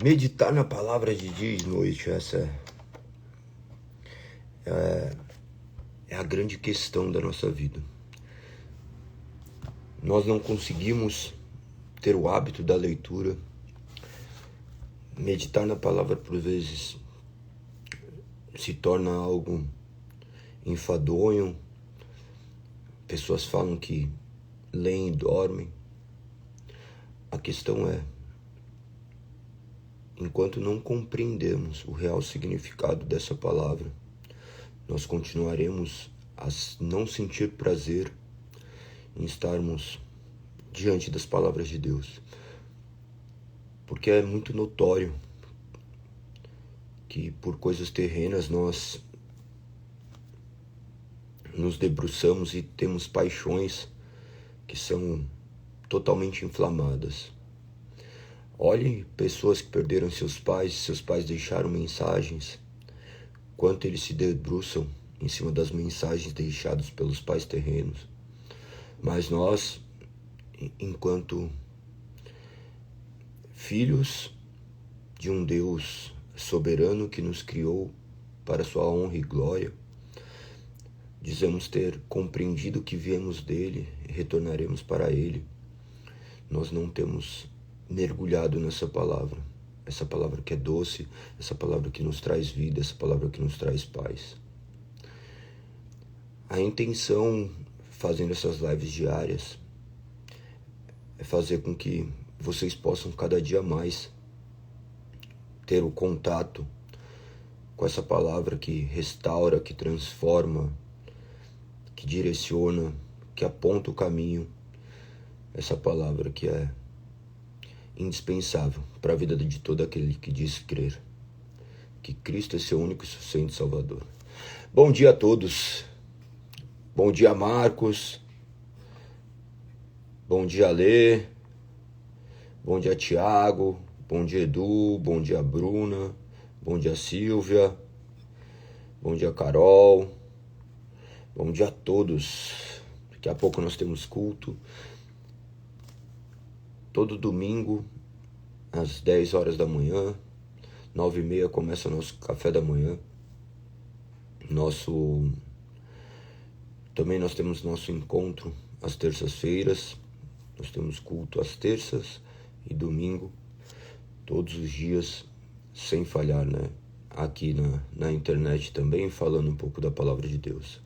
Meditar na palavra de dia e de noite, essa é a grande questão da nossa vida. Nós não conseguimos ter o hábito da leitura. Meditar na palavra, por vezes, se torna algo enfadonho. Pessoas falam que leem e dormem. A questão é, enquanto não compreendemos o real significado dessa palavra, nós continuaremos a não sentir prazer em estarmos diante das palavras de Deus. Porque é muito notório que por coisas terrenas nós nos debruçamos e temos paixões que são totalmente inflamadas. Olhe pessoas que perderam seus pais deixaram mensagens, quanto eles se debruçam em cima das mensagens deixadas pelos pais terrenos. Mas nós, enquanto filhos de um Deus soberano que nos criou para sua honra e glória, dizemos ter compreendido que viemos dele e retornaremos para ele. Nós não temos mergulhado nessa palavra, essa palavra que é doce, essa palavra que nos traz vida, essa palavra que nos traz paz. A intenção, fazendo essas lives diárias, é fazer com que vocês possam cada dia mais ter o contato com essa palavra que restaura, que transforma, que direciona, que aponta o caminho. Essa palavra que é indispensável para a vida de todo aquele que diz crer que Cristo é seu único e suficiente Salvador. Bom dia a todos. Bom dia, Marcos. Bom dia, Lê. Bom dia, Tiago. Bom dia, Edu. Bom dia, Bruna. Bom dia, Silvia. Bom dia, Carol. Bom dia a todos. Daqui a pouco nós temos culto. Todo domingo, às 10 horas da manhã, 9h30 começa o nosso café da manhã. Também nós temos nosso encontro às terças-feiras. Nós temos culto às terças e domingo, todos os dias, sem falhar, né? Aqui na internet também, falando um pouco da palavra de Deus.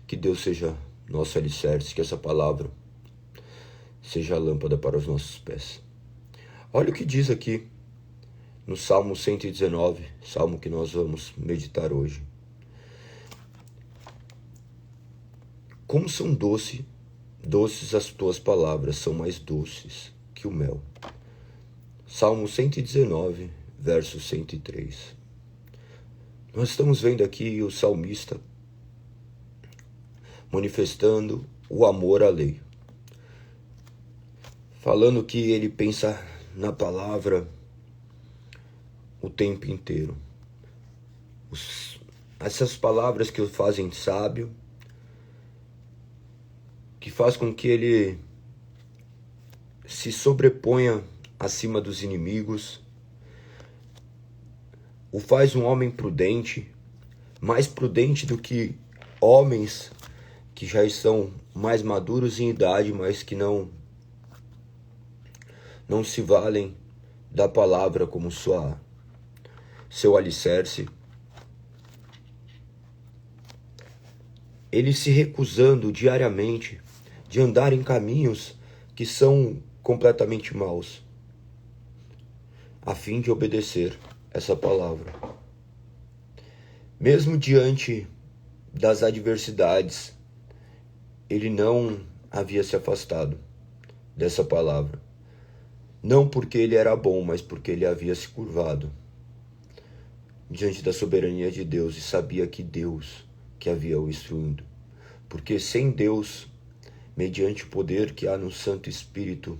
Que Deus seja nosso alicerce, que essa palavra seja a lâmpada para os nossos pés. Olha o que diz aqui no Salmo 119, salmo que nós vamos meditar hoje. Como são doces as tuas palavras, são mais doces que o mel. Salmo 119, verso 103. Nós estamos vendo aqui o salmista manifestando o amor à lei. Falando que ele pensa na palavra o tempo inteiro. Essas palavras que o fazem sábio, que faz com que ele se sobreponha acima dos inimigos, o faz um homem prudente, mais prudente do que homens que já estão mais maduros em idade, mas que não se valem da palavra como seu alicerce. Ele se recusando diariamente de andar em caminhos que são completamente maus, a fim de obedecer essa palavra. Mesmo diante das adversidades, ele não havia se afastado dessa palavra. Não porque ele era bom, mas porque ele havia se curvado diante da soberania de Deus e sabia que Deus que havia o instruído. Porque sem Deus, mediante o poder que há no Santo Espírito,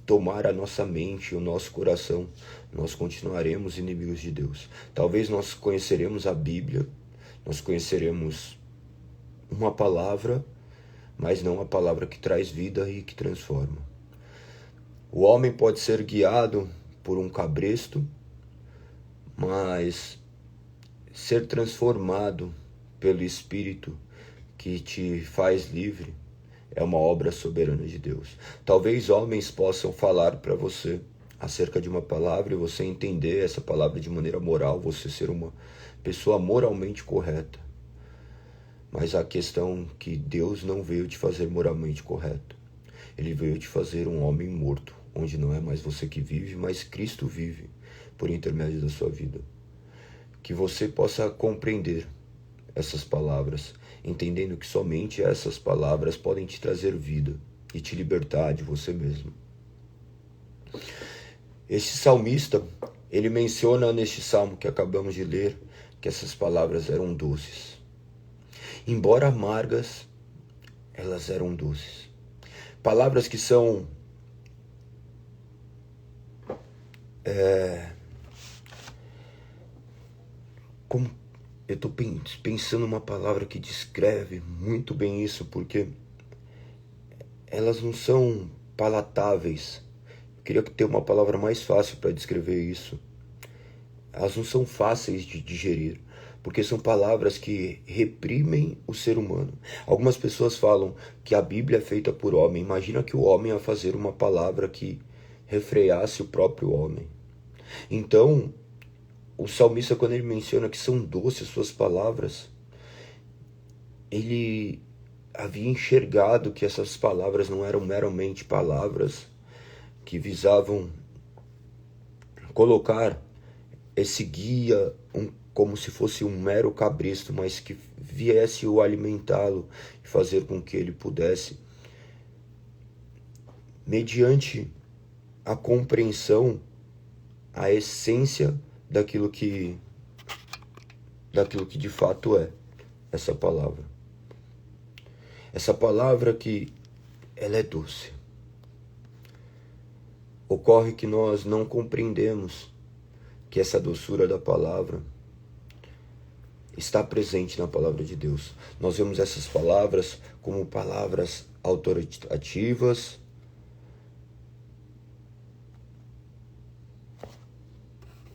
tomar a nossa mente e o nosso coração, nós continuaremos inimigos de Deus. Talvez nós conheceremos a Bíblia, nós conheceremos uma palavra, mas não a palavra que traz vida e que transforma. O homem pode ser guiado por um cabresto, mas ser transformado pelo Espírito que te faz livre é uma obra soberana de Deus. Talvez homens possam falar para você acerca de uma palavra e você entender essa palavra de maneira moral, você ser uma pessoa moralmente correta. Mas a questão é que Deus não veio te fazer moralmente correto. Ele veio te fazer um homem morto, onde não é mais você que vive, mas Cristo vive por intermédio da sua vida. Que você possa compreender essas palavras, entendendo que somente essas palavras podem te trazer vida e te libertar de você mesmo. Este salmista, ele menciona neste salmo que acabamos de ler, que essas palavras eram doces. Embora amargas, elas eram doces. Palavras que são como eu estou pensando uma palavra que descreve muito bem isso, porque elas não são palatáveis. Eu queria ter uma palavra mais fácil para descrever isso. Elas não são fáceis de digerir, porque são palavras que reprimem o ser humano. Algumas pessoas falam que a Bíblia é feita por homem. Imagina que o homem ia fazer uma palavra que refreasse o próprio homem. Então, o salmista, quando ele menciona que são doces suas palavras, ele havia enxergado que essas palavras não eram meramente palavras que visavam colocar esse guia como se fosse um mero cabresto, mas que viesse o alimentá-lo e fazer com que ele pudesse, mediante a compreensão, a essência daquilo que de fato é essa palavra. Essa palavra que ela é doce. Ocorre que nós não compreendemos que essa doçura da palavra está presente na palavra de Deus. Nós vemos essas palavras como palavras autoritativas,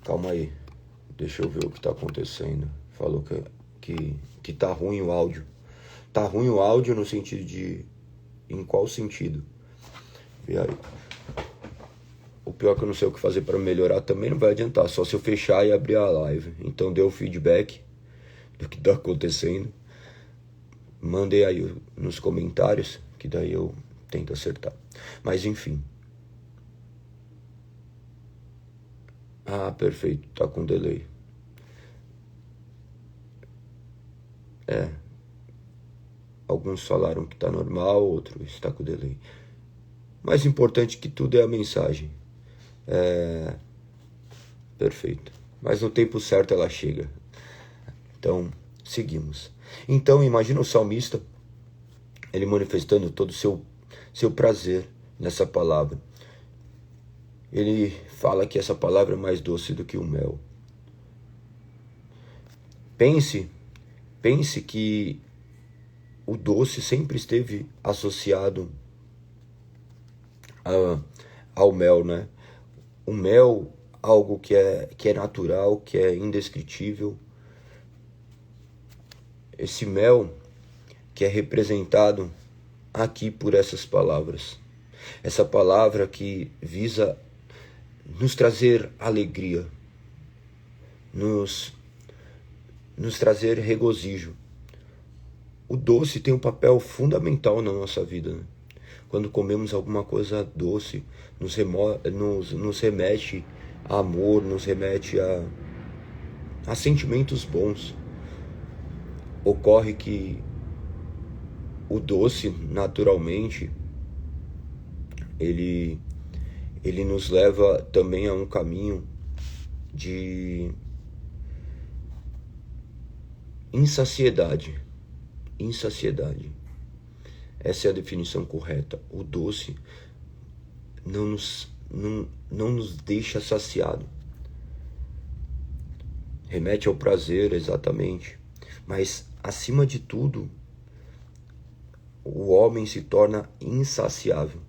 calma aí, deixa eu ver o que está acontecendo. Falou que tá ruim o áudio. Tá ruim o áudio no sentido de... Em qual sentido? Vê aí. O pior é que eu não sei o que fazer para melhorar, também não vai adiantar, só se eu fechar e abrir a live. Então dê o feedback do que está acontecendo. Mandei aí nos comentários, que daí eu tento acertar. Mas enfim. Ah, perfeito, tá com delay. Alguns falaram que tá normal, outros está com delay. Mais importante que tudo é a mensagem. Perfeito. Mas no tempo certo ela chega. Então, seguimos. Então, imagina o salmista, ele manifestando todo o seu prazer nessa palavra. Ele fala que essa palavra é mais doce do que o mel. Pense que o doce sempre esteve associado ao mel, né? O mel, algo que é natural, que é indescritível. Esse mel que é representado aqui por essas palavras. Essa palavra que visa nos trazer alegria, nos trazer regozijo. O doce tem um papel fundamental na nossa vida, né? Quando comemos alguma coisa doce, nos remete a amor, nos remete a sentimentos bons. Ocorre que o doce, naturalmente, ele nos leva também a um caminho de insaciedade. Essa é a definição correta. O doce não nos deixa saciado. Remete ao prazer, exatamente. Mas, acima de tudo, o homem se torna insaciável.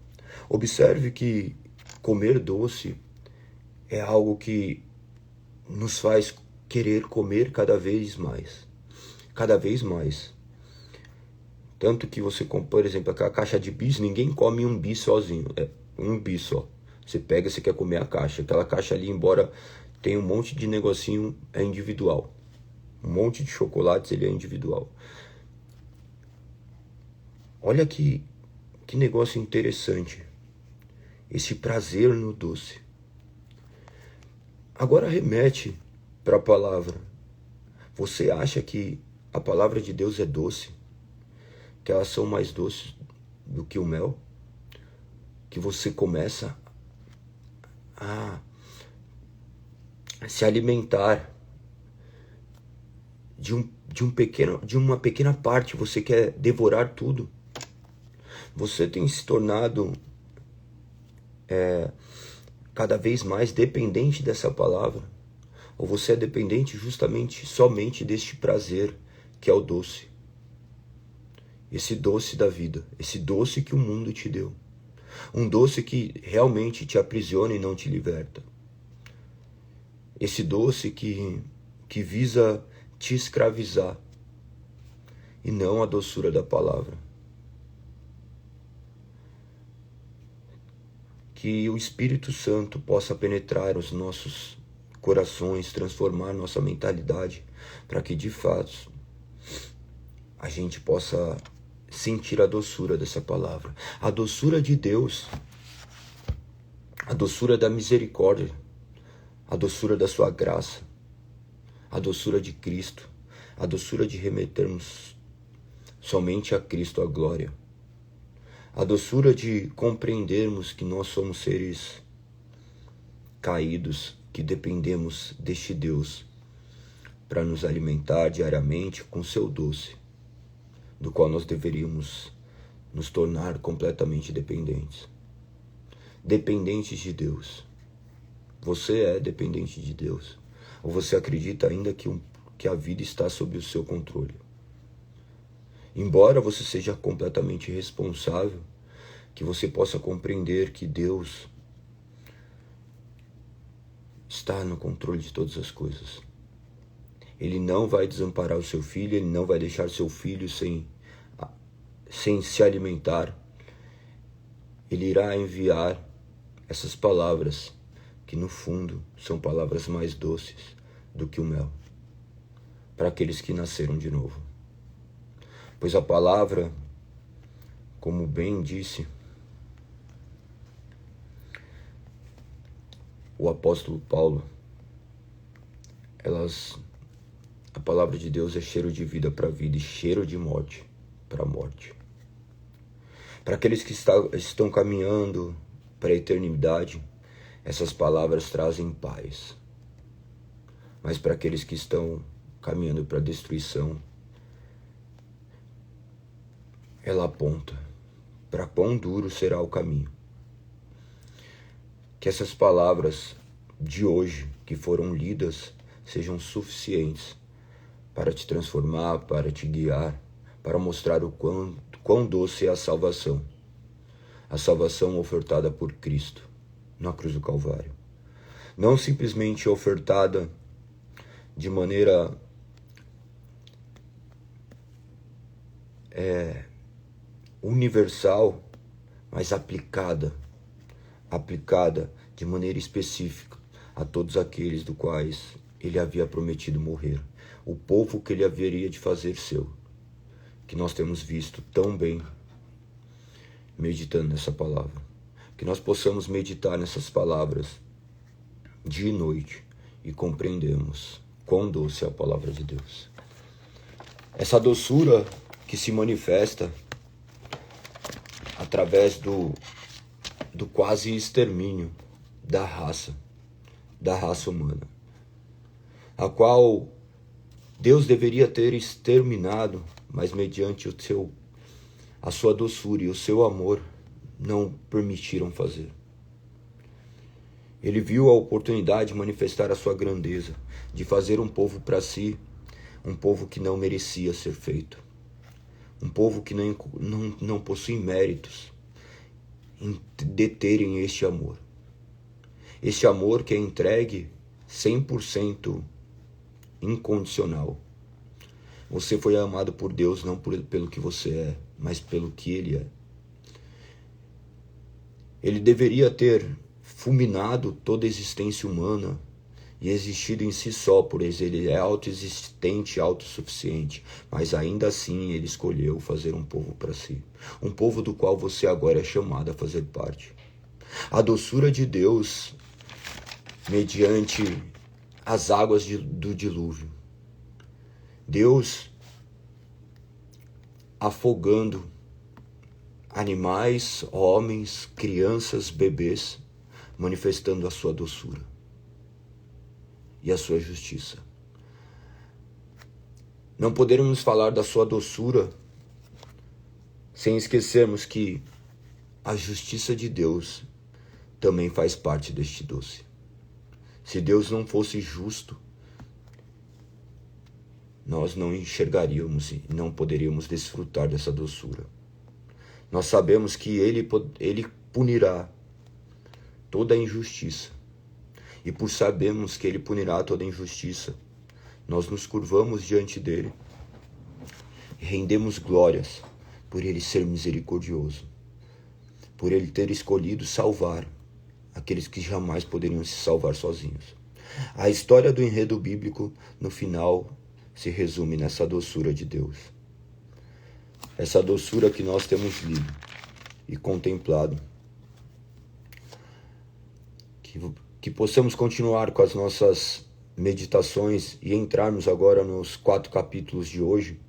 Observe que comer doce é algo que nos faz querer comer cada vez mais. Cada vez mais. Tanto que você compra, por exemplo, aquela caixa de bis, ninguém come um bis sozinho. É um bis só. Você pega, você quer comer a caixa. Aquela caixa ali, embora tenha um monte de negocinho, é individual. Um monte de chocolates, ele é individual. Olha que negócio interessante. Esse prazer no doce. Agora remete para a palavra. Você acha que a palavra de Deus é doce? Que elas são mais doces do que o mel? Que você começa a se alimentar de uma pequena parte, você quer devorar tudo. Você tem se tornado cada vez mais dependente dessa palavra, ou você é dependente justamente somente deste prazer que é o doce. Esse doce da vida, esse doce que o mundo te deu. Um doce que realmente te aprisiona e não te liberta. Esse doce que visa te escravizar e não a doçura da palavra. Que o Espírito Santo possa penetrar os nossos corações, transformar nossa mentalidade, para que de fato a gente possa sentir a doçura dessa palavra. A doçura de Deus, a doçura da misericórdia, a doçura da sua graça, a doçura de Cristo, a doçura de remetermos somente a Cristo a glória, a doçura de compreendermos que nós somos seres caídos, que dependemos deste Deus para nos alimentar diariamente com seu doce, do qual nós deveríamos nos tornar completamente dependentes. Dependentes de Deus. Você é dependente de Deus? Ou você acredita ainda que a vida está sob o seu controle? Embora você seja completamente responsável, que você possa compreender que Deus está no controle de todas as coisas. Ele não vai desamparar o seu filho, ele não vai deixar seu filho sem se alimentar. Ele irá enviar essas palavras, que no fundo são palavras mais doces do que o mel, para aqueles que nasceram de novo. Pois a palavra, como bem disse o apóstolo Paulo, a palavra de Deus é cheiro de vida para a vida e cheiro de morte para a morte. Para aqueles que estão caminhando para a eternidade, essas palavras trazem paz. Mas para aqueles que estão caminhando para a destruição, ela aponta para quão duro será o caminho. Que essas palavras de hoje, que foram lidas, sejam suficientes para te transformar, para te guiar, para mostrar o quão doce é a salvação. A salvação ofertada por Cristo na cruz do Calvário. Não simplesmente ofertada de maneira universal, mas aplicada de maneira específica a todos aqueles do quais ele havia prometido morrer. O povo que ele haveria de fazer seu, que nós temos visto tão bem meditando nessa palavra. Que nós possamos meditar nessas palavras dia e noite e compreendemos quão doce é a palavra de Deus. Essa doçura que se manifesta através do quase extermínio da raça humana, a qual Deus deveria ter exterminado, mas mediante a sua doçura e o seu amor não permitiram fazer. Ele viu a oportunidade de manifestar a sua grandeza, de fazer um povo para si, um povo que não merecia ser feito, um povo que não possui méritos em deterem este amor que é entregue 100% incondicional. Você foi amado por Deus não pelo que você é, mas pelo que Ele é. Ele deveria ter fulminado toda a existência humana e existido em si só, por ele é autoexistente e autossuficiente, mas ainda assim ele escolheu fazer um povo para si, um povo do qual você agora é chamado a fazer parte. A doçura de Deus, mediante as águas do dilúvio, Deus afogando animais, homens, crianças, bebês, manifestando a sua doçura e a sua justiça. Não poderemos falar da sua doçura sem esquecermos que a justiça de Deus também faz parte deste doce. Se Deus não fosse justo, nós não enxergaríamos e não poderíamos desfrutar dessa doçura. Nós sabemos que Ele punirá toda a injustiça. E por sabermos que Ele punirá toda a injustiça, nós nos curvamos diante dEle e rendemos glórias por Ele ser misericordioso, por Ele ter escolhido salvar aqueles que jamais poderiam se salvar sozinhos. A história do enredo bíblico, no final, se resume nessa doçura de Deus. Essa doçura que nós temos lido e contemplado. Que possamos continuar com as nossas meditações e entrarmos agora nos 4 capítulos de hoje,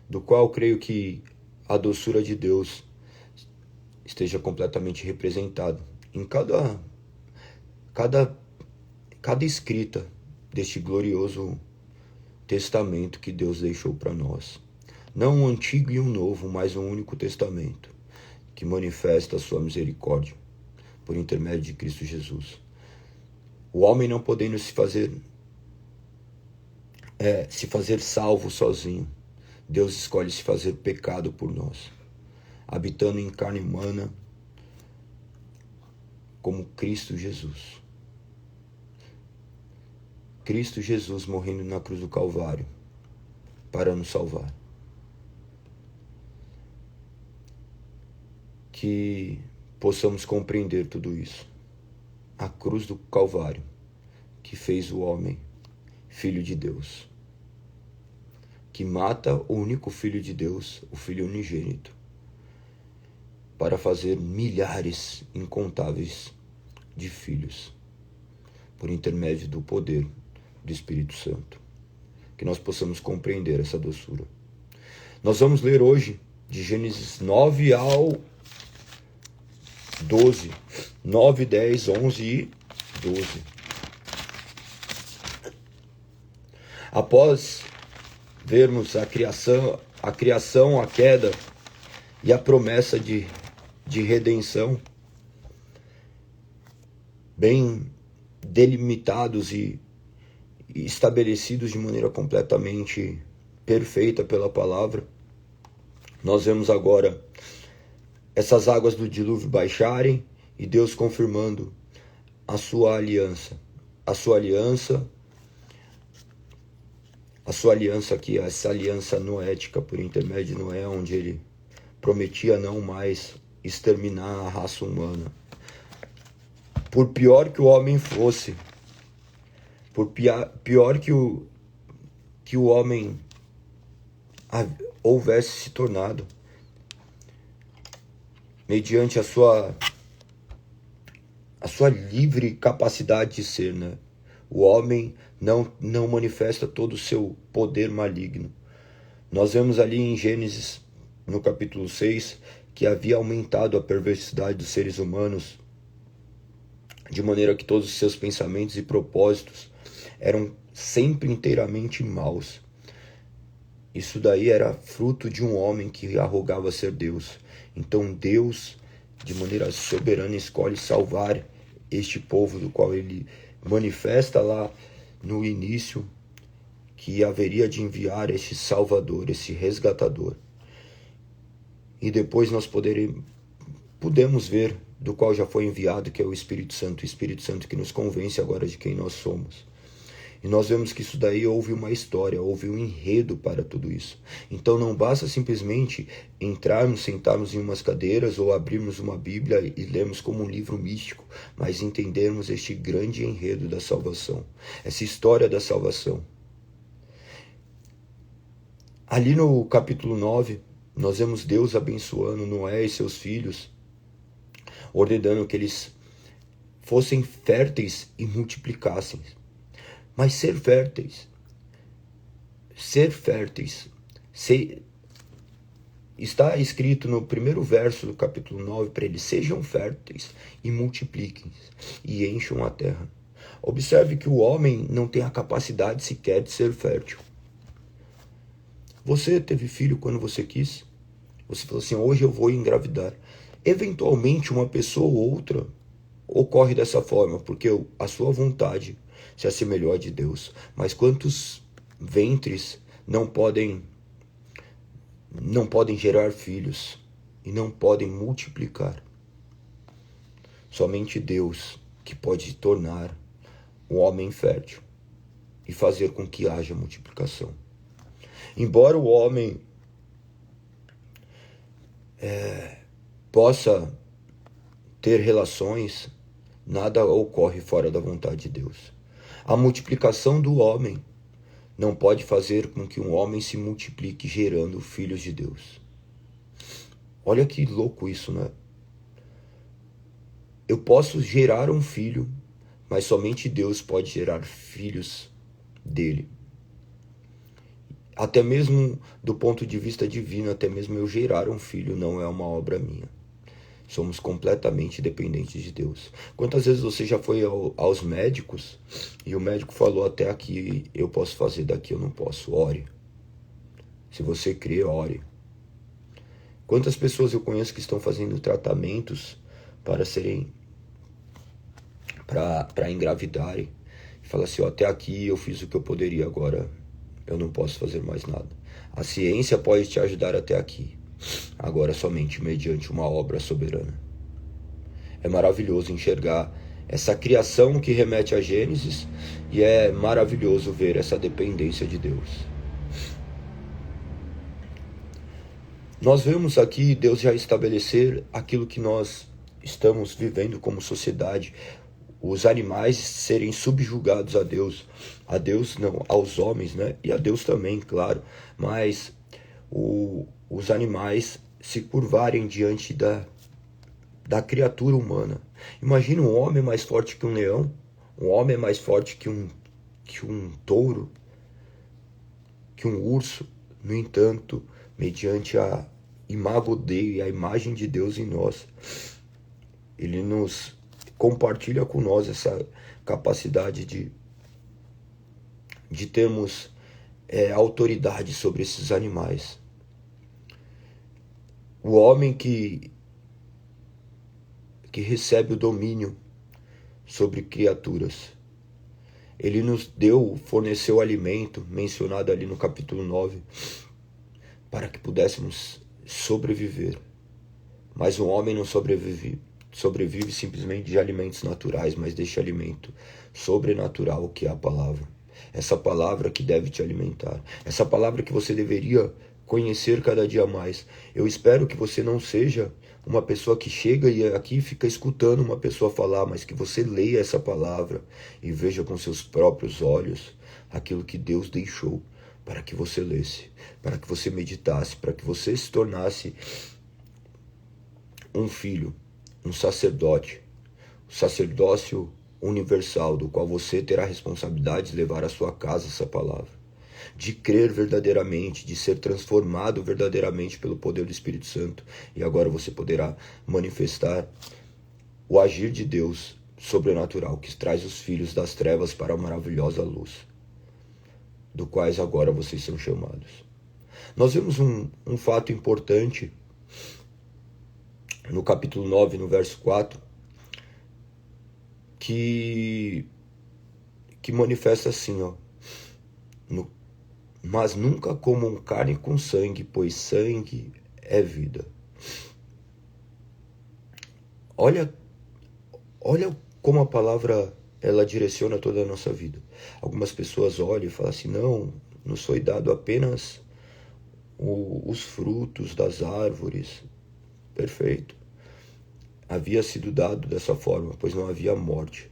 do qual creio que a doçura de Deus esteja completamente representada em cada escrita deste glorioso testamento que Deus deixou para nós. Não um antigo e um novo, mas um único testamento que manifesta a sua misericórdia por intermédio de Cristo Jesus. O homem não podendo se fazer salvo sozinho, Deus escolhe se fazer pecado por nós, habitando em carne humana como Cristo Jesus. Cristo Jesus morrendo na cruz do Calvário para nos salvar. Que possamos compreender tudo isso. A cruz do Calvário que fez o homem filho de Deus, que mata o único filho de Deus, o filho unigênito, para fazer milhares incontáveis de filhos por intermédio do poder do Espírito Santo. Que nós possamos compreender essa doçura. Nós vamos ler hoje de Gênesis 9 ao 12, 9, 10, 11 e 12. Após vermos a criação, a queda e a promessa de redenção, bem delimitados e estabelecidos de maneira completamente perfeita pela palavra, nós vemos agora essas águas do dilúvio baixarem e Deus confirmando a sua aliança aqui, essa aliança noética por intermédio de Noé, onde ele prometia não mais exterminar a raça humana. Por pior que o homem fosse, por pior que o homem houvesse se tornado, mediante a sua livre capacidade de ser, né? O homem não manifesta todo o seu poder maligno. Nós vemos ali em Gênesis, no capítulo 6, que havia aumentado a perversidade dos seres humanos, de maneira que todos os seus pensamentos e propósitos eram sempre inteiramente maus. Isso daí era fruto de um homem que arrogava ser Deus. Então Deus, de maneira soberana, escolhe salvar este povo, do qual ele manifesta lá no início que haveria de enviar esse Salvador, esse resgatador. E depois nós podemos ver do qual já foi enviado, que é o Espírito Santo que nos convence agora de quem nós somos. E nós vemos que isso daí houve uma história, houve um enredo para tudo isso. Então não basta simplesmente entrarmos, sentarmos em umas cadeiras ou abrirmos uma Bíblia e lermos como um livro místico, mas entendermos este grande enredo da salvação, essa história da salvação. Ali no capítulo 9, nós vemos Deus abençoando Noé e seus filhos, ordenando que eles fossem férteis e multiplicassem. Mas ser férteis, está escrito no primeiro verso do capítulo 9 para eles: sejam férteis e multipliquem e encham a terra. Observe que o homem não tem a capacidade sequer de ser fértil. Você teve filho quando você quis? Você falou assim: hoje eu vou engravidar. Eventualmente uma pessoa ou outra ocorre dessa forma, porque a sua vontade se assemelhou a de Deus. Mas quantos ventres não podem gerar filhos e não podem multiplicar? Somente Deus que pode tornar o homem fértil e fazer com que haja multiplicação. Embora o homem possa ter relações, nada ocorre fora da vontade de Deus. A multiplicação do homem não pode fazer com que um homem se multiplique gerando filhos de Deus. Olha que louco isso, né? Eu posso gerar um filho, mas somente Deus pode gerar filhos dele. Até mesmo do ponto de vista divino, até mesmo eu gerar um filho não é uma obra minha. Somos completamente dependentes de Deus. Quantas vezes você já foi aos médicos e o médico falou: até aqui eu posso fazer, daqui eu não posso? Ore. Se você crê, ore. Quantas pessoas eu conheço que estão fazendo tratamentos para engravidarem e falam assim: até aqui eu fiz o que eu poderia, agora eu não posso fazer mais nada. A ciência pode te ajudar até aqui, agora somente mediante uma obra soberana. É maravilhoso enxergar essa criação que remete a Gênesis, e é maravilhoso ver essa dependência de Deus. Nós vemos aqui Deus já estabelecer aquilo que nós estamos vivendo como sociedade, os animais serem subjugados a Deus não, aos homens, né? E a Deus também, claro, mas os animais se curvarem diante da criatura humana. Imagina um homem mais forte que um leão, um homem mais forte que um touro, que um urso. No entanto, mediante a imago Dei, a imagem de Deus em nós, Ele nos compartilha com nós essa capacidade de termos autoridade sobre esses animais. O homem que recebe o domínio sobre criaturas. Ele nos forneceu alimento, mencionado ali no capítulo 9, para que pudéssemos sobreviver. Mas o homem não sobrevive simplesmente de alimentos naturais, mas deste alimento sobrenatural que é a palavra. Essa palavra que deve te alimentar. Essa palavra que você deveria conhecer cada dia mais. Eu espero que você não seja uma pessoa que chega e aqui fica escutando uma pessoa falar, mas que você leia essa palavra e veja com seus próprios olhos aquilo que Deus deixou para que você lesse, para que você meditasse, para que você se tornasse um filho, um sacerdote, o sacerdócio universal, do qual você terá a responsabilidade de levar à sua casa essa palavra, de crer verdadeiramente, de ser transformado verdadeiramente pelo poder do Espírito Santo. E agora você poderá manifestar o agir de Deus sobrenatural, que traz os filhos das trevas para a maravilhosa luz, do quais agora vocês são chamados. Nós vemos um fato importante no capítulo 9, no verso 4, que manifesta assim, mas nunca comam carne com sangue, pois sangue é vida. Olha, olha como a palavra ela direciona toda a nossa vida. Algumas pessoas olham e falam assim, não, nos foi dado apenas os frutos das árvores. Perfeito. Havia sido dado dessa forma, pois não havia morte.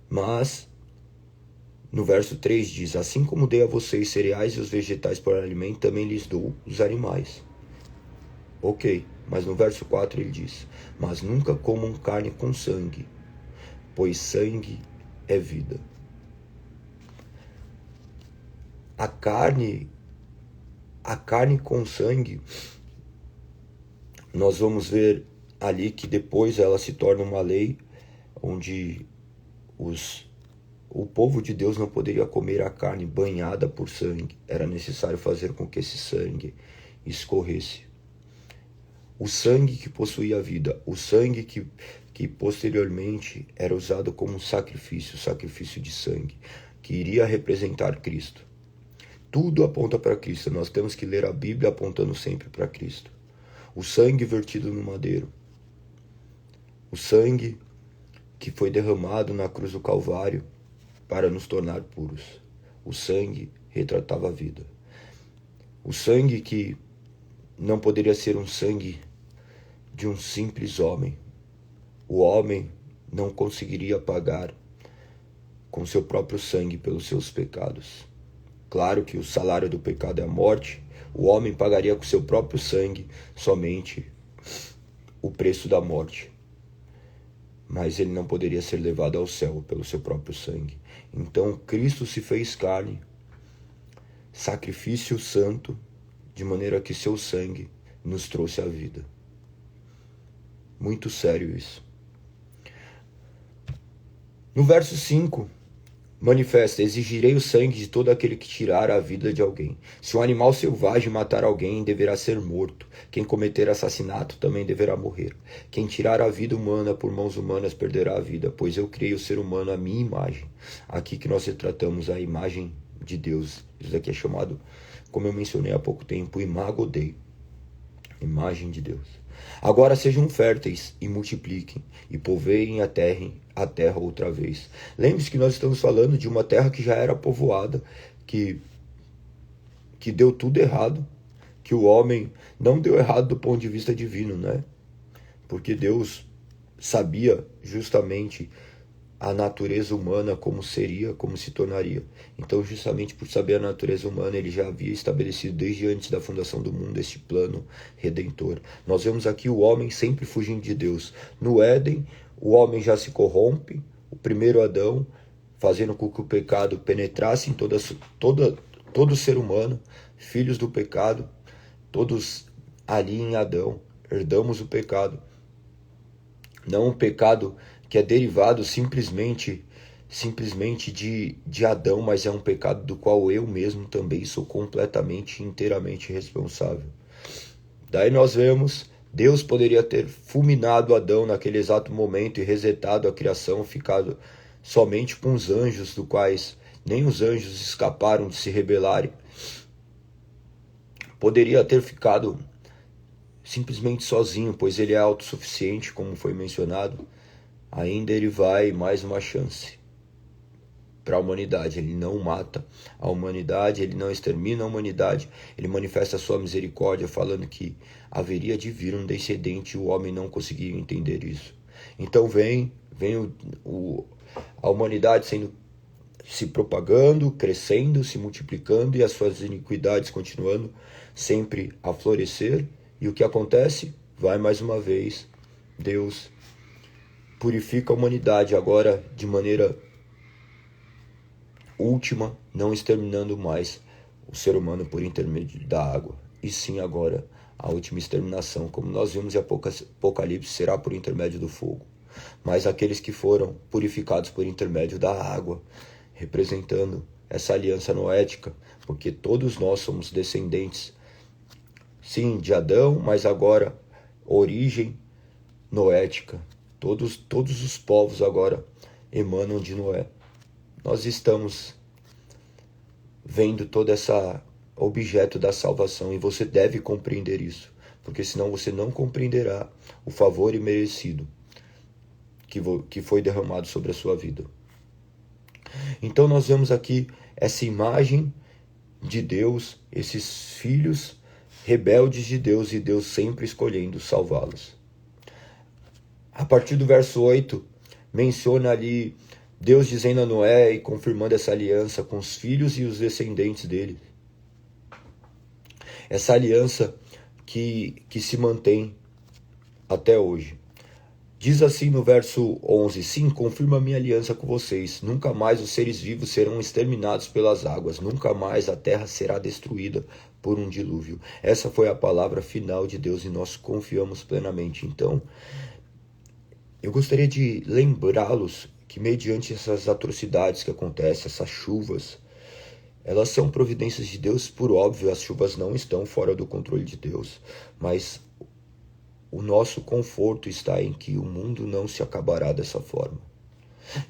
Mas, no verso 3 diz, assim como dei a vocês cereais e os vegetais para alimento, também lhes dou os animais. Ok, mas no verso 4 ele diz, mas nunca comam carne com sangue, pois sangue é vida. A carne com sangue, nós vamos ver ali que depois ela se torna uma lei onde o povo de Deus não poderia comer a carne banhada por sangue. Era necessário fazer com que esse sangue escorresse. O sangue que possuía a vida, o sangue que posteriormente era usado como um sacrifício de sangue, que iria representar Cristo. Tudo aponta para Cristo. Nós temos que ler a Bíblia apontando sempre para Cristo. O sangue vertido no madeiro. O sangue que foi derramado na cruz do Calvário para nos tornar puros. O sangue retratava a vida. O sangue que não poderia ser um sangue de um simples homem. O homem não conseguiria pagar com seu próprio sangue pelos seus pecados. Claro que o salário do pecado é a morte. O homem pagaria com seu próprio sangue somente o preço da morte. Mas ele não poderia ser levado ao céu pelo seu próprio sangue. Então Cristo se fez carne, sacrifício santo, de maneira que seu sangue nos trouxe a vida. Muito sério isso. No verso 5, manifesta, exigirei o sangue de todo aquele que tirar a vida de alguém. Se um animal selvagem matar alguém, deverá ser morto. Quem cometer assassinato também deverá morrer. Quem tirar a vida humana por mãos humanas perderá a vida, pois eu criei o ser humano à minha imagem. Aqui que nós retratamos a imagem de Deus. Isso daqui é chamado, como eu mencionei há pouco tempo, imago Dei. Imagem de Deus. Agora sejam férteis e multipliquem, e povoem a terra outra vez. Lembre-se que nós estamos falando de uma terra que já era povoada, que deu tudo errado, que o homem não deu errado do ponto de vista divino, né? Porque Deus sabia justamente a natureza humana como seria, como se tornaria. Então, justamente por saber a natureza humana, ele já havia estabelecido desde antes da fundação do mundo este plano redentor. Nós vemos aqui o homem sempre fugindo de Deus. No Éden, o homem já se corrompe, o primeiro Adão, fazendo com que o pecado penetrasse em todo ser humano, filhos do pecado, todos ali em Adão, herdamos o pecado. Não um pecado que é derivado simplesmente de Adão, mas é um pecado do qual eu mesmo também sou completamente, inteiramente responsável. Daí nós vemos, Deus poderia ter fulminado Adão naquele exato momento e resetado a criação, ficado somente com os anjos, do quais nem os anjos escaparam de se rebelarem. Poderia ter ficado simplesmente sozinho, pois ele é autossuficiente, como foi mencionado. Ainda ele vai mais uma chance para a humanidade. Ele não mata a humanidade, ele não extermina a humanidade, ele manifesta a sua misericórdia, falando que haveria de vir um descendente e o homem não conseguia entender isso. Então vem a humanidade se propagando, crescendo, se multiplicando e as suas iniquidades continuando sempre a florescer. E o que acontece? Vai mais uma vez, Deus purifica a humanidade agora de maneira última, não exterminando mais o ser humano por intermédio da água, e sim agora a última exterminação, como nós vimos em Apocalipse, será por intermédio do fogo. Mas aqueles que foram purificados por intermédio da água, representando essa aliança noética, porque todos nós somos descendentes, sim, de Adão, mas agora origem noética. Todos os povos agora emanam de Noé. Nós estamos vendo todo esse objeto da salvação e você deve compreender isso. porque senão você não compreenderá o favor imerecido que foi derramado sobre a sua vida. Então nós vemos aqui essa imagem de Deus, esses filhos rebeldes de Deus e Deus sempre escolhendo salvá-los. A partir do verso 8, menciona ali Deus dizendo a Noé e confirmando essa aliança com os filhos e os descendentes dele. Essa aliança que se mantém até hoje. Diz assim no verso 11: sim, confirmo a minha aliança com vocês. Nunca mais os seres vivos serão exterminados pelas águas. Nunca mais a terra será destruída por um dilúvio. Essa foi a palavra final de Deus e nós confiamos plenamente. Então, eu gostaria de lembrá-los que mediante essas atrocidades que acontecem, essas chuvas, elas são providências de Deus. Por óbvio, as chuvas não estão fora do controle de Deus, mas o nosso conforto está em que o mundo não se acabará dessa forma.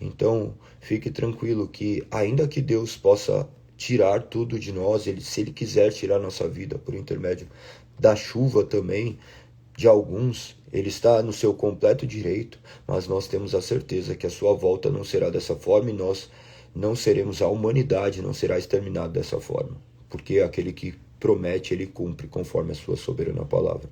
Então, fique tranquilo que, ainda que Deus possa tirar tudo de nós, se Ele quiser tirar nossa vida por intermédio da chuva também, de alguns, Ele está no seu completo direito, mas nós temos a certeza que a sua volta não será dessa forma e nós não seremos, a humanidade não será exterminada dessa forma, porque aquele que promete, Ele cumpre conforme a sua soberana palavra.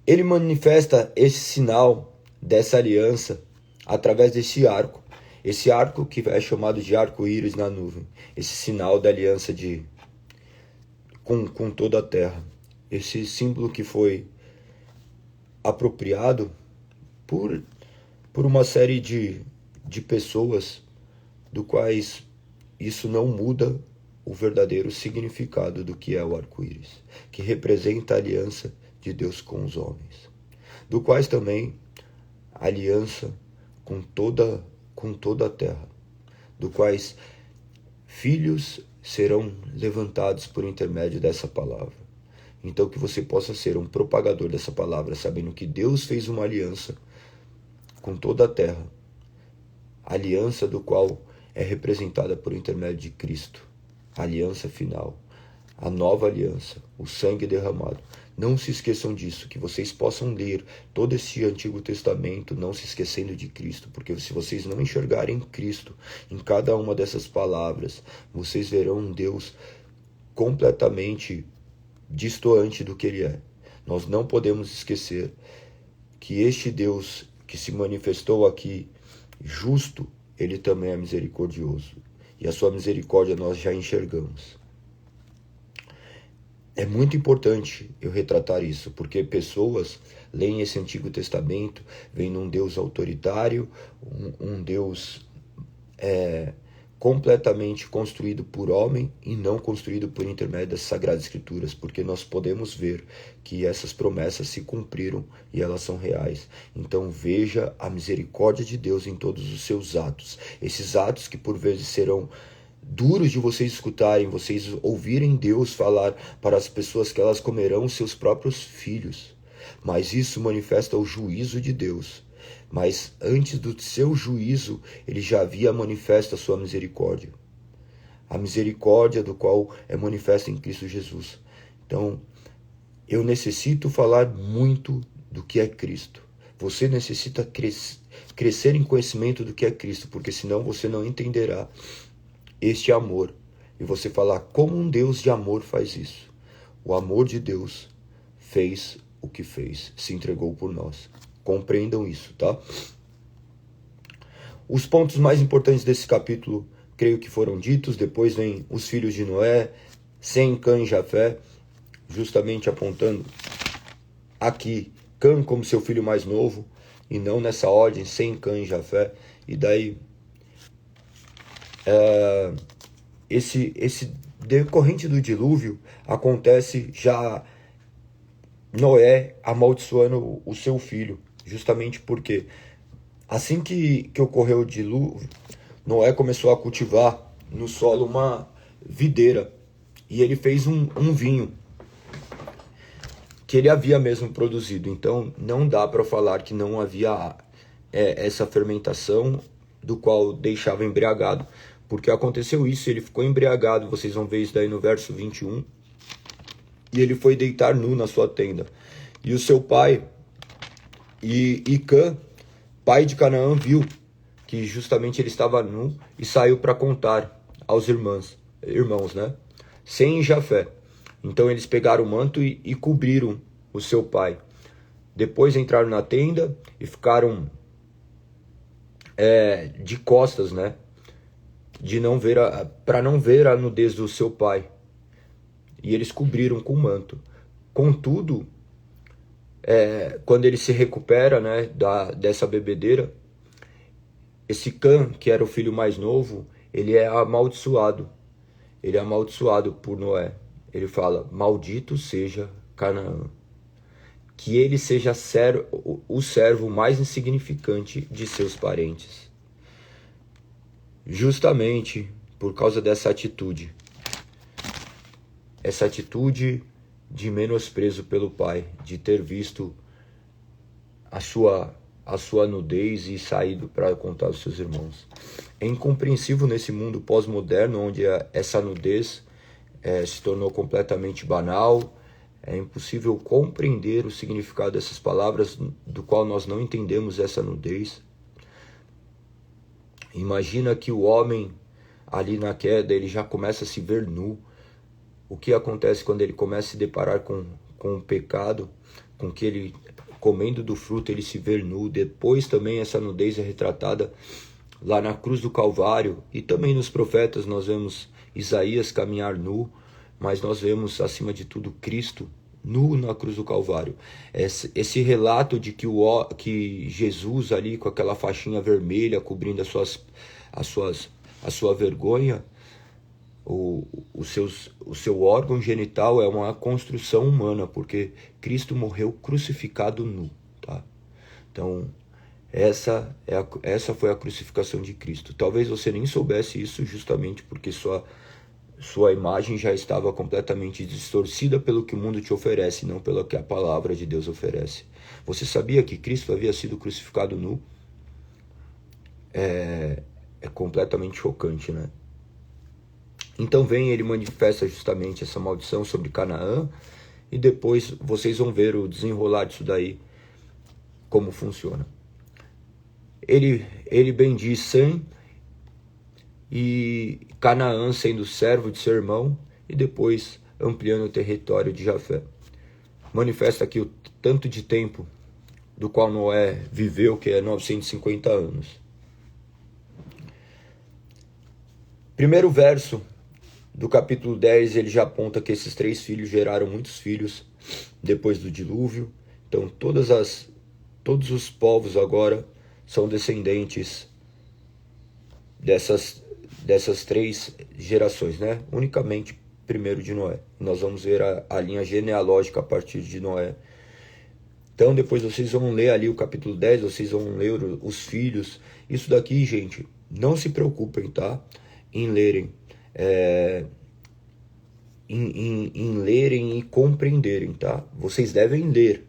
Ele manifesta esse sinal dessa aliança através desse arco. Esse arco que é chamado de arco-íris na nuvem. Esse sinal da aliança com toda a terra. Esse símbolo que foi apropriado por uma série de pessoas, do quais isso não muda o verdadeiro significado do que é o arco-íris, que representa a aliança de Deus com os homens, do quais também a aliança com toda a terra, do quais filhos serão levantados por intermédio dessa palavra. Então que você possa ser um propagador dessa palavra, sabendo que Deus fez uma aliança com toda a terra, aliança do qual é representada por intermédio de Cristo, a aliança final, a nova aliança, o sangue derramado. Não se esqueçam disso, que vocês possam ler todo esse Antigo Testamento, não se esquecendo de Cristo, porque se vocês não enxergarem Cristo em cada uma dessas palavras, vocês verão um Deus completamente distoante do que Ele é. Nós não podemos esquecer que este Deus que se manifestou aqui, justo, Ele também é misericordioso, e a sua misericórdia nós já enxergamos. É muito importante eu retratar isso, porque pessoas leem esse Antigo Testamento, veem num Deus autoritário, um Deus completamente construído por homem e não construído por intermédio das Sagradas Escrituras, porque nós podemos ver que essas promessas se cumpriram e elas são reais. Então veja a misericórdia de Deus em todos os seus atos, esses atos que por vezes serão duros de vocês escutarem, vocês ouvirem Deus falar para as pessoas que elas comerão seus próprios filhos. Mas isso manifesta o juízo de Deus. Mas antes do seu juízo, Ele já havia manifesto a sua misericórdia. A misericórdia do qual é manifesta em Cristo Jesus. Então, eu necessito falar muito do que é Cristo. Você necessita crescer em conhecimento do que é Cristo, porque senão você não entenderá este amor, e você falar como um Deus de amor faz isso. O amor de Deus fez o que fez, se entregou por nós. Compreendam isso, tá? Os pontos mais importantes desse capítulo, creio que foram ditos. Depois vem os filhos de Noé, Sem, Cã e Jafé, justamente apontando aqui Cã como seu filho mais novo, e não nessa ordem, Sem, Cã e Jafé. E daí esse decorrente do dilúvio acontece já Noé amaldiçoando o seu filho, justamente porque assim que ocorreu o dilúvio, Noé começou a cultivar no solo uma videira, e ele fez um vinho que ele havia mesmo produzido. Então não dá para falar que não havia essa fermentação do qual deixava embriagado, porque aconteceu isso, ele ficou embriagado. Vocês vão ver isso daí no verso 21. e ele foi deitar nu na sua tenda. E o seu pai, e Cã, pai de Canaã, viu que justamente ele estava nu e saiu para contar aos irmãos, né? Sem Jafé. Então eles pegaram o manto e cobriram o seu pai. Depois entraram na tenda e ficaram de costas, né? Para não ver a nudez do seu pai. E eles cobriram com o manto. Contudo, quando ele se recupera, né, dessa bebedeira, esse Cã, que era o filho mais novo, ele é amaldiçoado. Ele é amaldiçoado por Noé. Ele fala: maldito seja Canaã. Que ele seja o servo mais insignificante de seus parentes. Justamente por causa dessa atitude. Essa atitude de menosprezo pelo pai, de ter visto a sua nudez e saído para contar aos seus irmãos. É incompreensível nesse mundo pós-moderno, onde essa nudez se tornou completamente banal. É impossível compreender o significado dessas palavras, do qual nós não entendemos essa nudez. Imagina que o homem, ali na queda, ele já começa a se ver nu. O que acontece quando ele começa a se deparar com o pecado, com que ele, comendo do fruto, ele se vê nu. Depois também essa nudez é retratada lá na cruz do Calvário, e também nos profetas nós vemos Isaías caminhar nu, mas nós vemos, acima de tudo, Cristo nu na cruz do Calvário. Esse relato de que Jesus ali com aquela faixinha vermelha cobrindo a sua vergonha, o seu órgão genital é uma construção humana, porque Cristo morreu crucificado nu, tá? Então, essa foi a crucificação de Cristo. Talvez você nem soubesse isso, justamente porque sua imagem já estava completamente distorcida pelo que o mundo te oferece, não pelo que a palavra de Deus oferece. Você sabia que Cristo havia sido crucificado nu? É completamente chocante, né? Então ele manifesta justamente essa maldição sobre Canaã, e depois vocês vão ver o desenrolar disso daí, como funciona. Ele bendiz Sem e Canaã sendo servo de seu irmão, e depois ampliando o território de Jafé. Manifesta aqui o tanto de tempo do qual Noé viveu, que é 950 anos. Primeiro verso do capítulo 10, ele já aponta que esses 3 filhos geraram muitos filhos depois do dilúvio. Então todos os povos agora são descendentes dessas 3 gerações, né? Unicamente primeiro de Noé. Nós vamos ver a linha genealógica a partir de Noé. Então depois vocês vão ler ali o capítulo 10, vocês vão ler os filhos. Isso daqui, gente, não se preocupem, tá? Em lerem. Em lerem e compreenderem, tá? Vocês devem ler,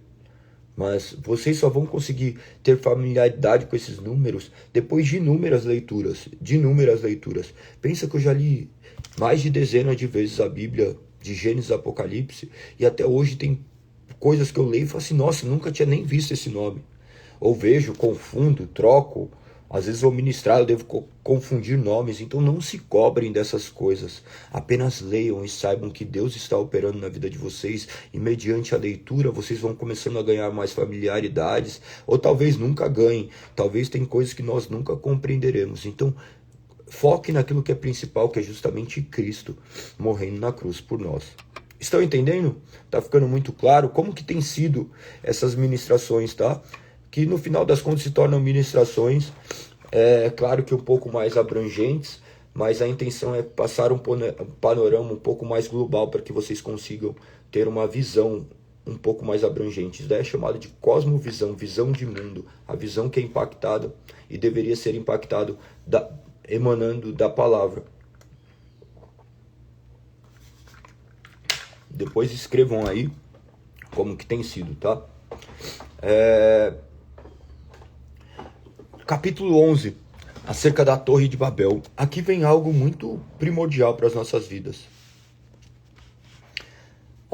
mas vocês só vão conseguir ter familiaridade com esses números depois de inúmeras leituras. Pensa que eu já li mais de dezenas de vezes a Bíblia, de Gênesis a Apocalipse, e até hoje tem coisas que eu leio e falo assim: nossa, nunca tinha nem visto esse nome. Ou vejo, confundo, troco. Às vezes vou ministrar, eu devo confundir nomes. Então não se cobrem dessas coisas. Apenas leiam e saibam que Deus está operando na vida de vocês. E mediante a leitura vocês vão começando a ganhar mais familiaridades. Ou talvez nunca ganhem. Talvez tem coisas que nós nunca compreenderemos. Então foque naquilo que é principal, que é justamente Cristo morrendo na cruz por nós. Estão entendendo? Tá ficando muito claro como que tem sido essas ministrações, tá? Que no final das contas se tornam ministrações, claro que um pouco mais abrangentes, mas a intenção é passar um panorama um pouco mais global para que vocês consigam ter uma visão um pouco mais abrangente. Isso daí é chamado de cosmovisão, visão de mundo, a visão que é impactada e deveria ser impactado emanando da palavra. Depois escrevam aí como que tem sido, tá? Capítulo 11, acerca da Torre de Babel. Aqui vem algo muito primordial para as nossas vidas.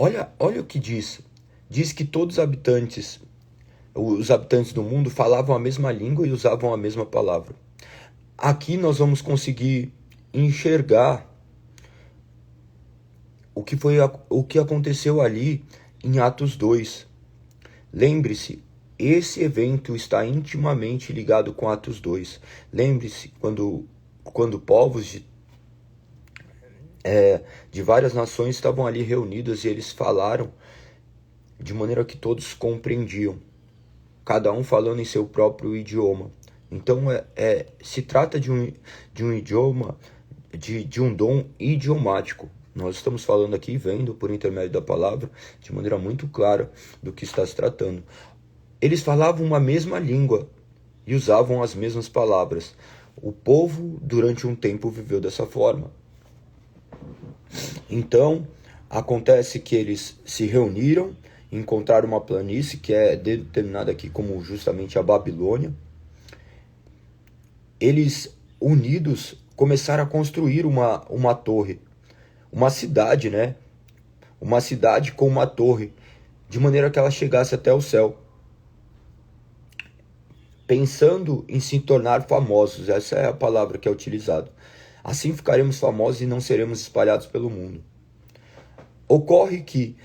Olha o que diz. Diz que todos os habitantes do mundo falavam a mesma língua e usavam a mesma palavra. Aqui nós vamos conseguir enxergar o que aconteceu ali em Atos 2. Lembre-se, esse evento está intimamente ligado com Atos 2. Lembre-se, quando povos de várias nações estavam ali reunidos e eles falaram de maneira que todos compreendiam, cada um falando em seu próprio idioma. Então se trata de um idioma, de um dom idiomático. Nós estamos falando aqui, vendo por intermédio da palavra, de maneira muito clara do que está se tratando. Eles falavam uma mesma língua e usavam as mesmas palavras. O povo, durante um tempo, viveu dessa forma. Então, acontece que eles se reuniram, encontraram uma planície, que é determinada aqui como justamente a Babilônia. Eles, unidos, começaram a construir uma torre, uma cidade, né? Uma cidade com uma torre, de maneira que ela chegasse até o céu. Pensando em se tornar famosos, essa é a palavra que é utilizada. Assim ficaremos famosos e não seremos espalhados pelo mundo. Ocorre que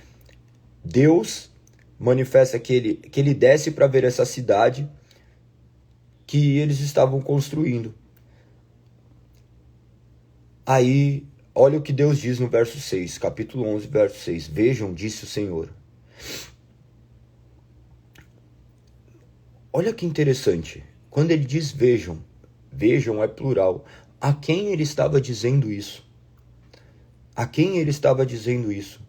Deus manifesta que ele desce para ver essa cidade que eles estavam construindo. Aí, olha o que Deus diz no verso 6, capítulo 11, verso 6. Vejam, disse o Senhor. Olha que interessante. Quando ele diz vejam, vejam é plural. A quem ele estava dizendo isso? A quem ele estava dizendo isso?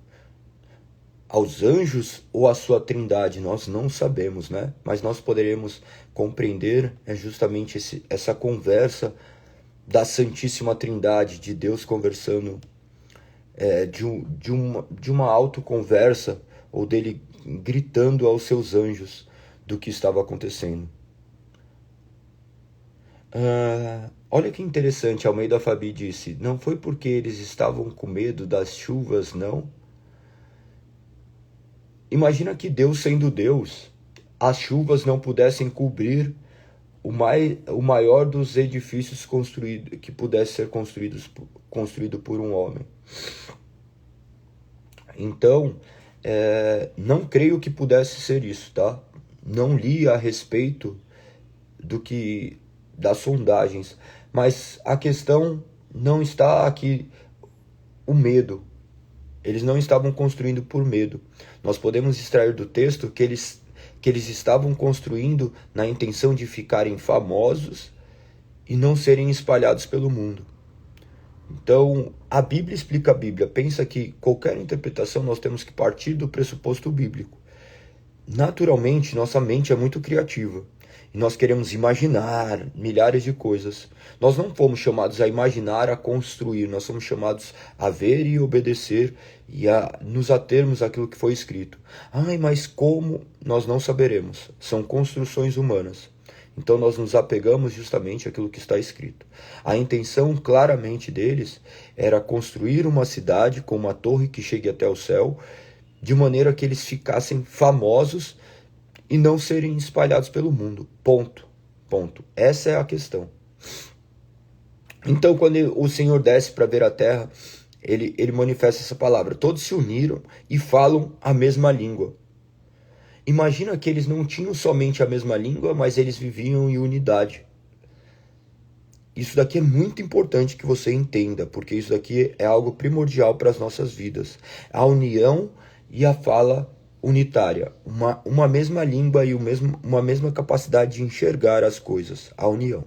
Aos anjos ou à sua trindade? Nós não sabemos, né? Mas nós poderemos compreender justamente essa conversa da Santíssima Trindade, de Deus conversando, de uma autoconversa, ou dele gritando aos seus anjos do que estava acontecendo. Olha que interessante, Almeida Fabi disse, não foi porque eles estavam com medo das chuvas, não? Imagina que Deus, sendo Deus, as chuvas não pudessem cobrir o maior dos edifícios que pudesse ser construído por um homem. Então, não creio que pudesse ser isso, tá? Não li a respeito das sondagens, mas a questão não está aqui o medo. Eles não estavam construindo por medo. Nós podemos extrair do texto que eles estavam construindo na intenção de ficarem famosos e não serem espalhados pelo mundo. Então, a Bíblia explica a Bíblia. Pensa que qualquer interpretação nós temos que partir do pressuposto bíblico. Naturalmente, nossa mente é muito criativa. E nós queremos imaginar milhares de coisas. Nós não fomos chamados a imaginar, a construir. Nós somos chamados a ver e obedecer e a nos atermos àquilo que foi escrito. Mas como? Nós não saberemos. São construções humanas. Então nós nos apegamos justamente àquilo que está escrito. A intenção claramente deles era construir uma cidade com uma torre que chegue até o céu, de maneira que eles ficassem famosos e não serem espalhados pelo mundo. Ponto. Essa é a questão. Então, quando o Senhor desce para ver a terra, ele manifesta essa palavra. Todos se uniram e falam a mesma língua. Imagina que eles não tinham somente a mesma língua, mas eles viviam em unidade. Isso daqui é muito importante que você entenda, porque isso daqui é algo primordial para as nossas vidas. A união e a fala unitária, uma mesma língua e uma mesma capacidade de enxergar as coisas, a união.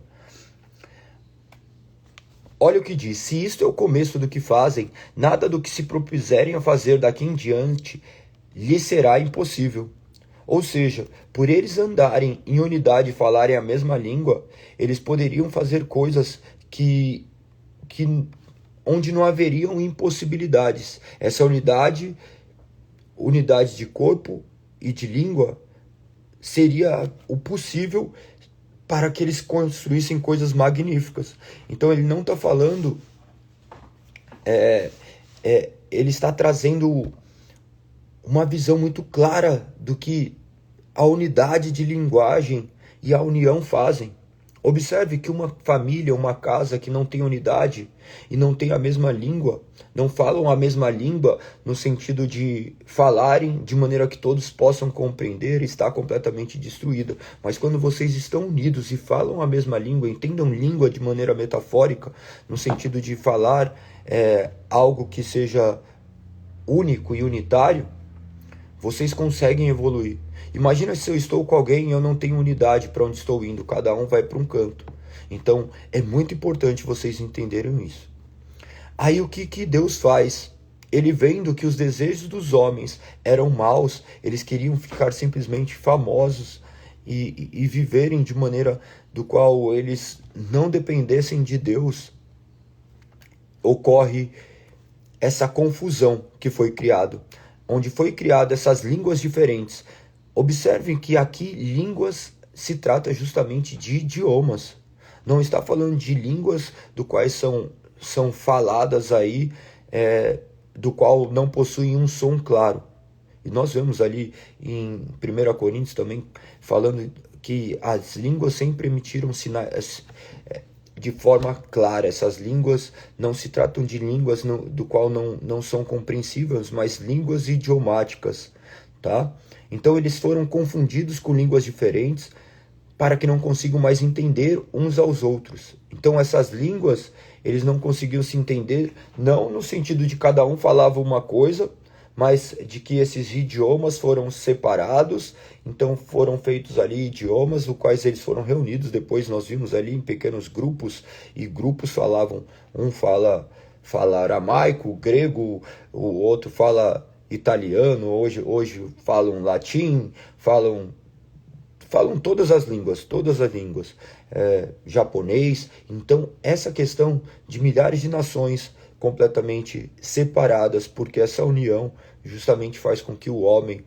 Olha o que diz, se isto é o começo do que fazem, nada do que se propuserem a fazer daqui em diante lhes será impossível. Ou seja, por eles andarem em unidade e falarem a mesma língua, eles poderiam fazer coisas onde não haveriam impossibilidades. Essa unidade de corpo e de língua seria o possível para que eles construíssem coisas magníficas. Então ele não está falando, ele está trazendo uma visão muito clara do que a unidade de linguagem e a união fazem. Observe que uma família, uma casa que não tem unidade e não tem a mesma língua, não falam a mesma língua no sentido de falarem de maneira que todos possam compreender, está completamente destruída. Mas quando vocês estão unidos e falam a mesma língua, entendam língua de maneira metafórica, no sentido de falar algo que seja único e unitário, vocês conseguem evoluir. Imagina se eu estou com alguém e eu não tenho unidade para onde estou indo, cada um vai para um canto. Então é muito importante vocês entenderem isso. Aí o que Deus faz? Ele vendo que os desejos dos homens eram maus, eles queriam ficar simplesmente famosos e viverem de maneira do qual eles não dependessem de Deus. Ocorre essa confusão que foi criado, onde foi criado essas línguas diferentes. Observem que aqui línguas se trata justamente de idiomas. Não está falando de línguas do quais são faladas aí, do qual não possuem um som claro. E nós vemos ali em 1 Coríntios também falando que as línguas sempre emitiram sinais de forma clara. Essas línguas não se tratam de línguas do qual não são compreensíveis, mas línguas idiomáticas, tá? Então eles foram confundidos com línguas diferentes para que não consigam mais entender uns aos outros. Então essas línguas, eles não conseguiam se entender, não no sentido de cada um falava uma coisa, mas de que esses idiomas foram separados, então foram feitos ali idiomas, os quais eles foram reunidos. Depois nós vimos ali em pequenos grupos, e grupos falavam, um fala aramaico, grego, o outro fala italiano, hoje falam latim, falam todas as línguas, japonês. Então essa questão de milhares de nações completamente separadas, porque essa união justamente faz com que o homem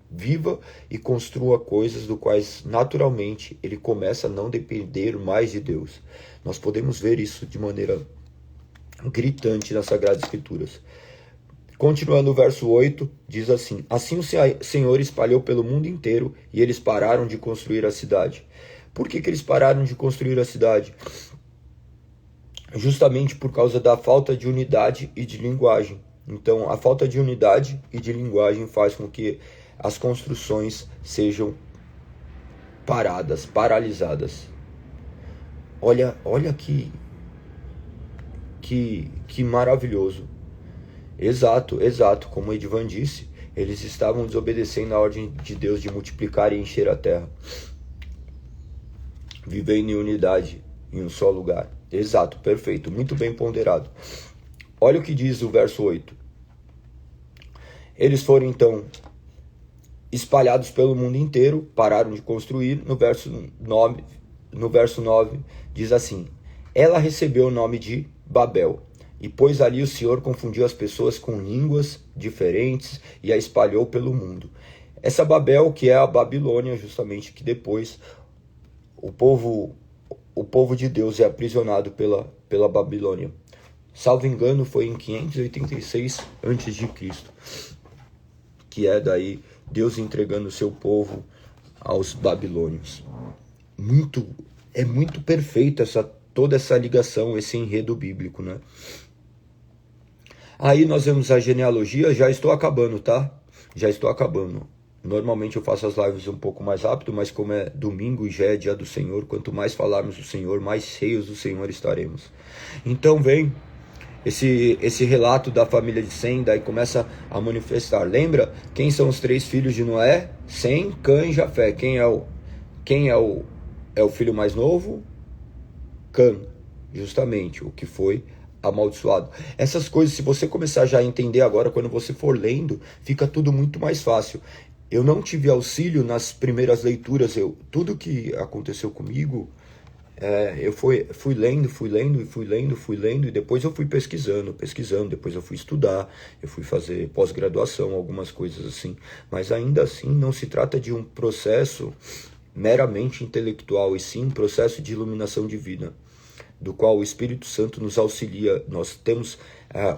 viva e construa coisas do quais naturalmente ele começa a não depender mais de Deus. Nós podemos ver isso de maneira gritante nas Sagradas Escrituras. Continuando o verso 8, diz assim: assim o Senhor espalhou pelo mundo inteiro e eles pararam de construir a cidade. Por que eles pararam de construir a cidade? Justamente por causa da falta de unidade e de linguagem. Então, a falta de unidade e de linguagem faz com que as construções sejam paradas, paralisadas. Olha que maravilhoso. Exato, como Edvan disse, eles estavam desobedecendo a ordem de Deus de multiplicar e encher a terra, vivendo em unidade em um só lugar. Exato, perfeito, muito bem ponderado. Olha o que diz o verso 8. Eles foram então espalhados pelo mundo inteiro, pararam de construir. No verso 9 diz assim: ela recebeu o nome de Babel, e pois ali o Senhor confundiu as pessoas com línguas diferentes e a espalhou pelo mundo. Essa Babel, que é a Babilônia, justamente, que depois o povo de Deus é aprisionado pela Babilônia. Salvo engano, foi em 586 a.C., que é daí Deus entregando o seu povo aos babilônios. É muito perfeito toda essa ligação, esse enredo bíblico, né? Aí nós vemos a genealogia. Já estou acabando, tá? Já estou acabando. Normalmente eu faço as lives um pouco mais rápido, mas como é domingo e já é dia do Senhor, quanto mais falarmos do Senhor, mais cheios do Senhor estaremos. Então vem esse relato da família de Sem, daí começa a manifestar. Lembra quem são os 3 filhos de Noé? Sem, Cã e Jafé. Quem é o filho mais novo? Cã, justamente, o que foi amaldiçoado. Essas coisas, se você começar já a entender agora, quando você for lendo, fica tudo muito mais fácil. Eu não tive auxílio nas primeiras leituras. Tudo que aconteceu comigo, eu fui lendo, e depois eu fui pesquisando, depois eu fui estudar, eu fui fazer pós-graduação, algumas coisas assim. Mas ainda assim não se trata de um processo meramente intelectual, e sim um processo de iluminação divina. do qual o Espírito Santo nos auxilia. Nós temos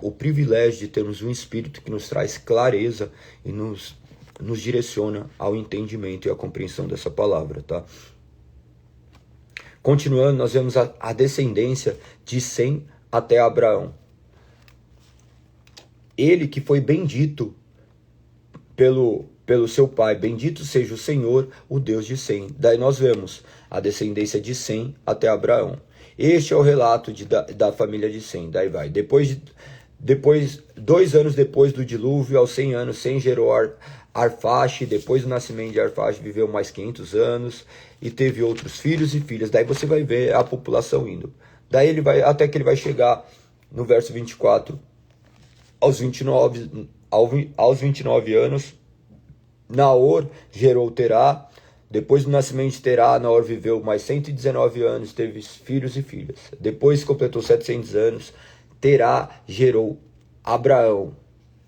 o privilégio de termos um Espírito que nos traz clareza e nos direciona ao entendimento e à compreensão dessa palavra, tá? Continuando, nós vemos a descendência de Sem até Abraão. Ele que foi bendito pelo seu pai, bendito seja o Senhor, o Deus de Sem. Daí nós vemos a descendência de Sem até Abraão. Este é o relato da família de Sem. Daí vai. Depois, 2 anos depois do dilúvio, aos 100 anos, Sem gerou Arfaxe. Depois do nascimento de Arfaxe, viveu mais 500 anos e teve outros filhos e filhas. Daí você vai ver a população indo. Daí ele vai, até que ele vai chegar no verso 24, aos 29 anos, Naor gerou Terá. Depois do nascimento de Terá, Naor viveu mais 119 anos, teve filhos e filhas. Depois que completou 700 anos, Terá gerou Abraão,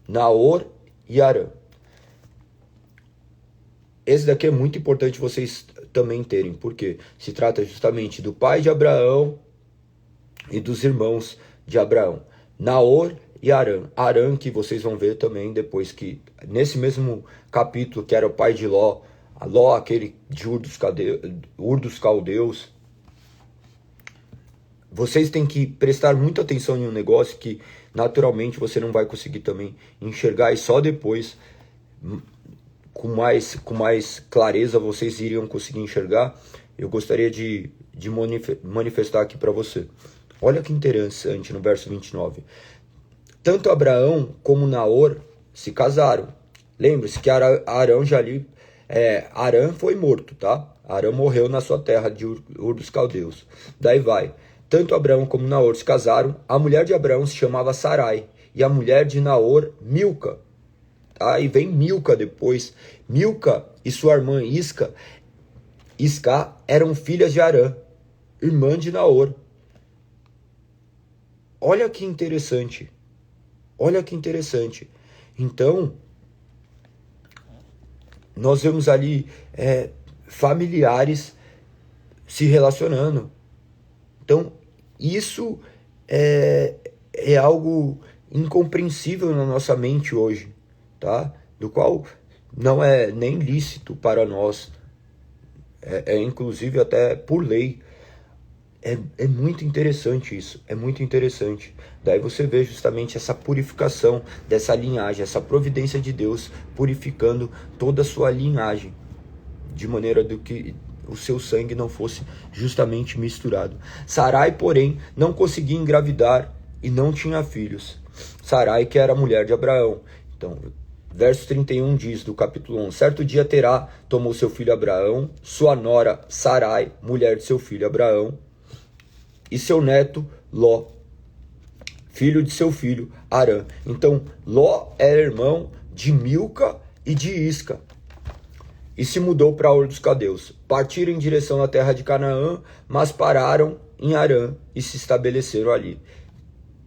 Naor e Harã. Esse daqui é muito importante vocês também terem, porque se trata justamente do pai de Abraão e dos irmãos de Abraão, Naor e Harã. Harã, que vocês vão ver também depois, que nesse mesmo capítulo, que era o pai de Ló, aquele de Ur dos Caldeus. Vocês têm que prestar muita atenção em um negócio que naturalmente você não vai conseguir também enxergar, e só depois, com mais clareza, vocês iriam conseguir enxergar. Eu gostaria de manifestar aqui para você. Olha que interessante no verso 29. Tanto Abraão como Naor se casaram. Lembre-se que Arão foi morto, tá? Arão morreu na sua terra de Ur dos Caldeus. Daí vai. Tanto Abraão como Naor se casaram. A mulher de Abraão se chamava Sarai e a mulher de Naor, Milca. Aí vem Milca depois. Milca e sua irmã Isca eram filhas de Harã, irmã de Naor. Olha que interessante. Olha que interessante. Então, nós vemos ali familiares se relacionando. Então, isso é algo incompreensível na nossa mente hoje, tá? Do qual não é nem lícito para nós, inclusive até por lei. É muito interessante isso, é muito interessante. Daí você vê justamente essa purificação dessa linhagem, essa providência de Deus purificando toda a sua linhagem, de maneira do que o seu sangue não fosse justamente misturado. Sarai, porém, não conseguia engravidar e não tinha filhos. Sarai, que era a mulher de Abraão. Então, verso 31 diz do capítulo 11: certo dia Terá tomou seu filho Abraão, sua nora Sarai, mulher de seu filho Abraão, e seu neto Ló, filho de seu filho Harã. Então, Ló era irmão de Milca e de Isca, e se mudou para Ur dos Caldeus. Partiram em direção à terra de Canaã, mas pararam em Harã e se estabeleceram ali.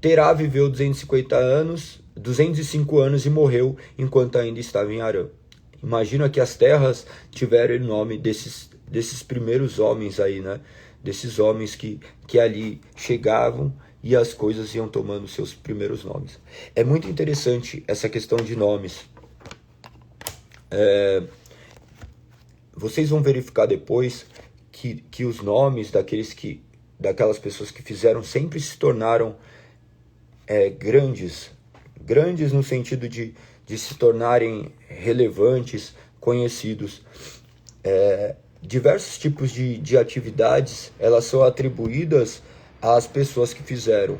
Terá viveu 205 anos e morreu enquanto ainda estava em Harã. Imagina que as terras tiveram o nome desses primeiros homens aí, né? Desses homens que ali chegavam e as coisas iam tomando seus primeiros nomes. É muito interessante essa questão de nomes. Vocês vão verificar depois que os nomes daquelas pessoas que fizeram sempre se tornaram grandes no sentido de se tornarem relevantes, conhecidos. Diversos tipos de atividades, elas são atribuídas às pessoas que fizeram.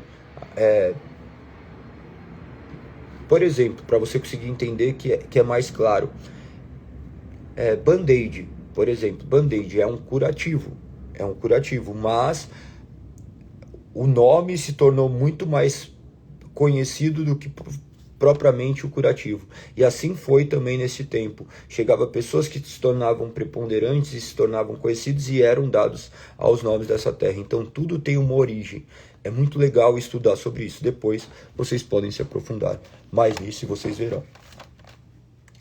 Por exemplo, para você conseguir entender que é mais claro, Band-Aid, por exemplo. Band-Aid é um curativo, mas o nome se tornou muito mais conhecido do que propriamente o curativo. E assim foi também nesse tempo. Chegava pessoas que se tornavam preponderantes e se tornavam conhecidos e eram dados aos nomes dessa terra. Então tudo tem uma origem. É muito legal estudar sobre isso. Depois vocês podem se aprofundar mais nisso e vocês verão.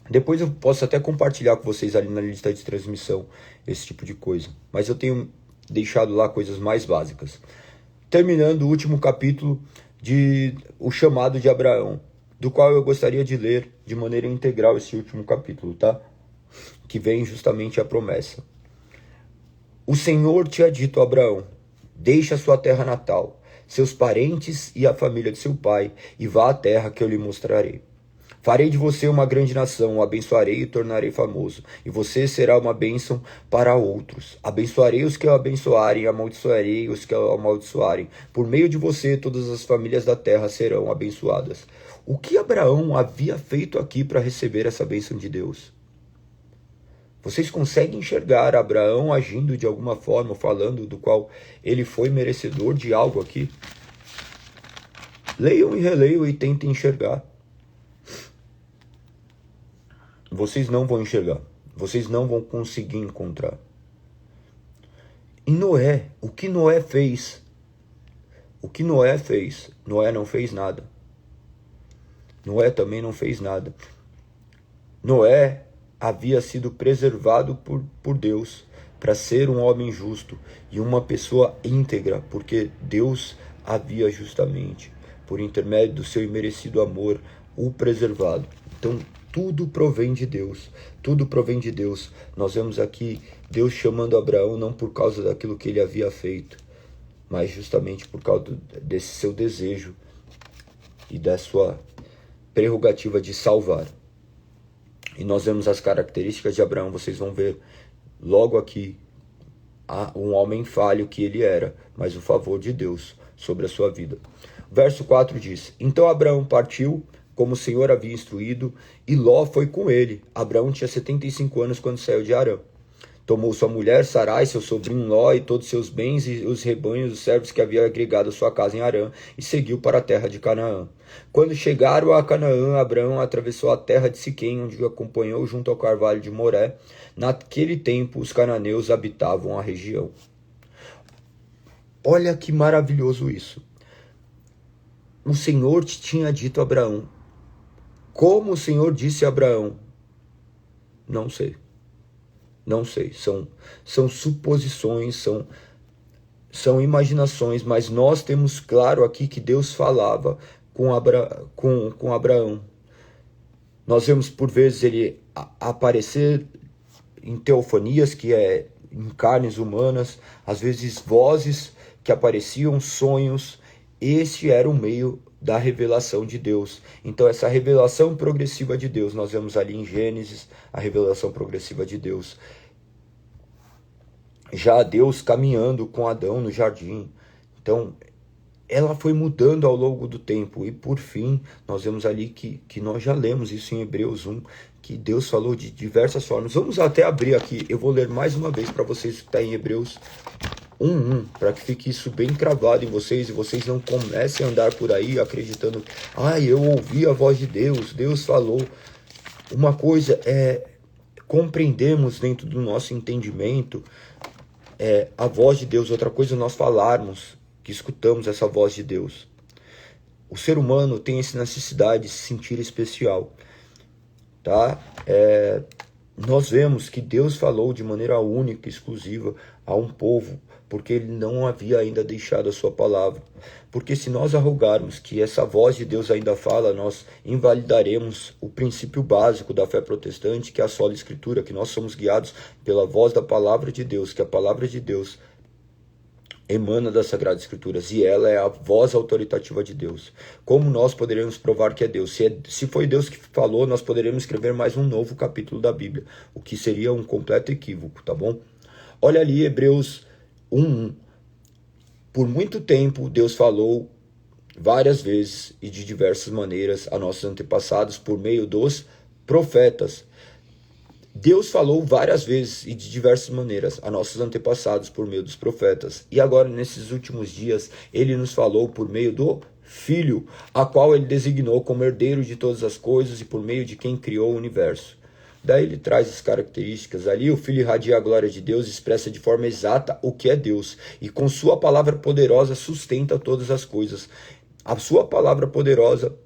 Depois eu posso até compartilhar com vocês ali na lista de transmissão esse tipo de coisa. Mas eu tenho deixado lá coisas mais básicas. terminando o último capítulo de o chamado de Abraão, do qual eu gostaria de ler de maneira integral esse último capítulo, tá? Que vem justamente a promessa. O Senhor tinha dito a Abraão: deixe a sua terra natal, seus parentes e a família de seu pai, e vá à terra que eu lhe mostrarei. Farei de você uma grande nação, o abençoarei e tornarei famoso, e você será uma bênção para outros. Abençoarei os que o abençoarem, e amaldiçoarei os que o amaldiçoarem. Por meio de você, todas as famílias da terra serão abençoadas. O que Abraão havia feito aqui para receber essa bênção de Deus? Vocês conseguem enxergar Abraão agindo de alguma forma, falando do qual ele foi merecedor de algo aqui? Leiam e releiam e tentem enxergar. Vocês não vão enxergar. Vocês não vão conseguir encontrar. E Noé, o que Noé fez? O que Noé fez? Noé não fez nada. Noé também não fez nada. Noé havia sido preservado por Deus para ser um homem justo e uma pessoa íntegra, porque Deus havia justamente, por intermédio do seu imerecido amor, o preservado. Então, tudo provém de Deus. Tudo provém de Deus. Nós vemos aqui Deus chamando Abraão não por causa daquilo que ele havia feito, mas justamente por causa desse seu desejo e da sua prerrogativa de salvar. E nós vemos as características de Abraão. Vocês vão ver logo aqui um homem falho que ele era, mas o favor de Deus sobre a sua vida. Verso 4 diz: então Abraão partiu como o Senhor havia instruído, e Ló foi com ele. Abraão tinha 75 anos quando saiu de Harã. Tomou sua mulher Sarai, seu sobrinho Ló, e todos seus bens e os rebanhos dos servos que havia agregado à sua casa em Harã, e seguiu para a terra de Canaã. Quando chegaram a Canaã, Abraão atravessou a terra de Siquém, onde o acompanhou junto ao carvalho de Moré. Naquele tempo, os cananeus habitavam a região. Olha que maravilhoso isso. O Senhor tinha dito a Abraão. Como o Senhor disse a Abraão? Não sei. Não sei. São suposições, são imaginações, mas nós temos claro aqui que Deus falava com Abraão. Nós vemos por vezes ele aparecer em teofanias, que é em carnes humanas, às vezes vozes que apareciam, sonhos. Este era o meio da revelação de Deus. Então essa revelação progressiva de Deus, nós vemos ali em Gênesis, a revelação progressiva de Deus. Já Deus caminhando com Adão no jardim. Então ela foi mudando ao longo do tempo. E por fim, nós vemos ali que nós já lemos isso em Hebreus 1, que Deus falou de diversas formas. Vamos até abrir aqui, eu vou ler mais uma vez para vocês que está em Hebreus 1:1, para que fique isso bem cravado em vocês, e vocês não comecem a andar por aí acreditando, eu ouvi a voz de Deus, Deus falou. Uma coisa é compreendermos dentro do nosso entendimento a voz de Deus, outra coisa é nós falarmos que escutamos essa voz de Deus. O ser humano tem essa necessidade de se sentir especial, tá? Nós vemos que Deus falou de maneira única, exclusiva a um povo, porque ele não havia ainda deixado a sua palavra. Porque se nós arrogarmos que essa voz de Deus ainda fala, nós invalidaremos o princípio básico da fé protestante, que é a sola escritura, que nós somos guiados pela voz da palavra de Deus, que a palavra de Deus emana das Sagradas Escrituras, e ela é a voz autoritativa de Deus. Como nós poderemos provar que é Deus? Se foi Deus que falou, nós poderemos escrever mais um novo capítulo da Bíblia, o que seria um completo equívoco, tá bom? Olha ali Hebreus 1:1. Por muito tempo Deus falou várias vezes e de diversas maneiras a nossos antepassados por meio dos profetas. Deus falou várias vezes e de diversas maneiras a nossos antepassados por meio dos profetas. E agora, nesses últimos dias, ele nos falou por meio do Filho, a qual ele designou como herdeiro de todas as coisas e por meio de quem criou o universo. Daí ele traz as características ali. O Filho irradia a glória de Deus, expressa de forma exata o que é Deus. E com sua palavra poderosa sustenta todas as coisas. A sua palavra poderosa,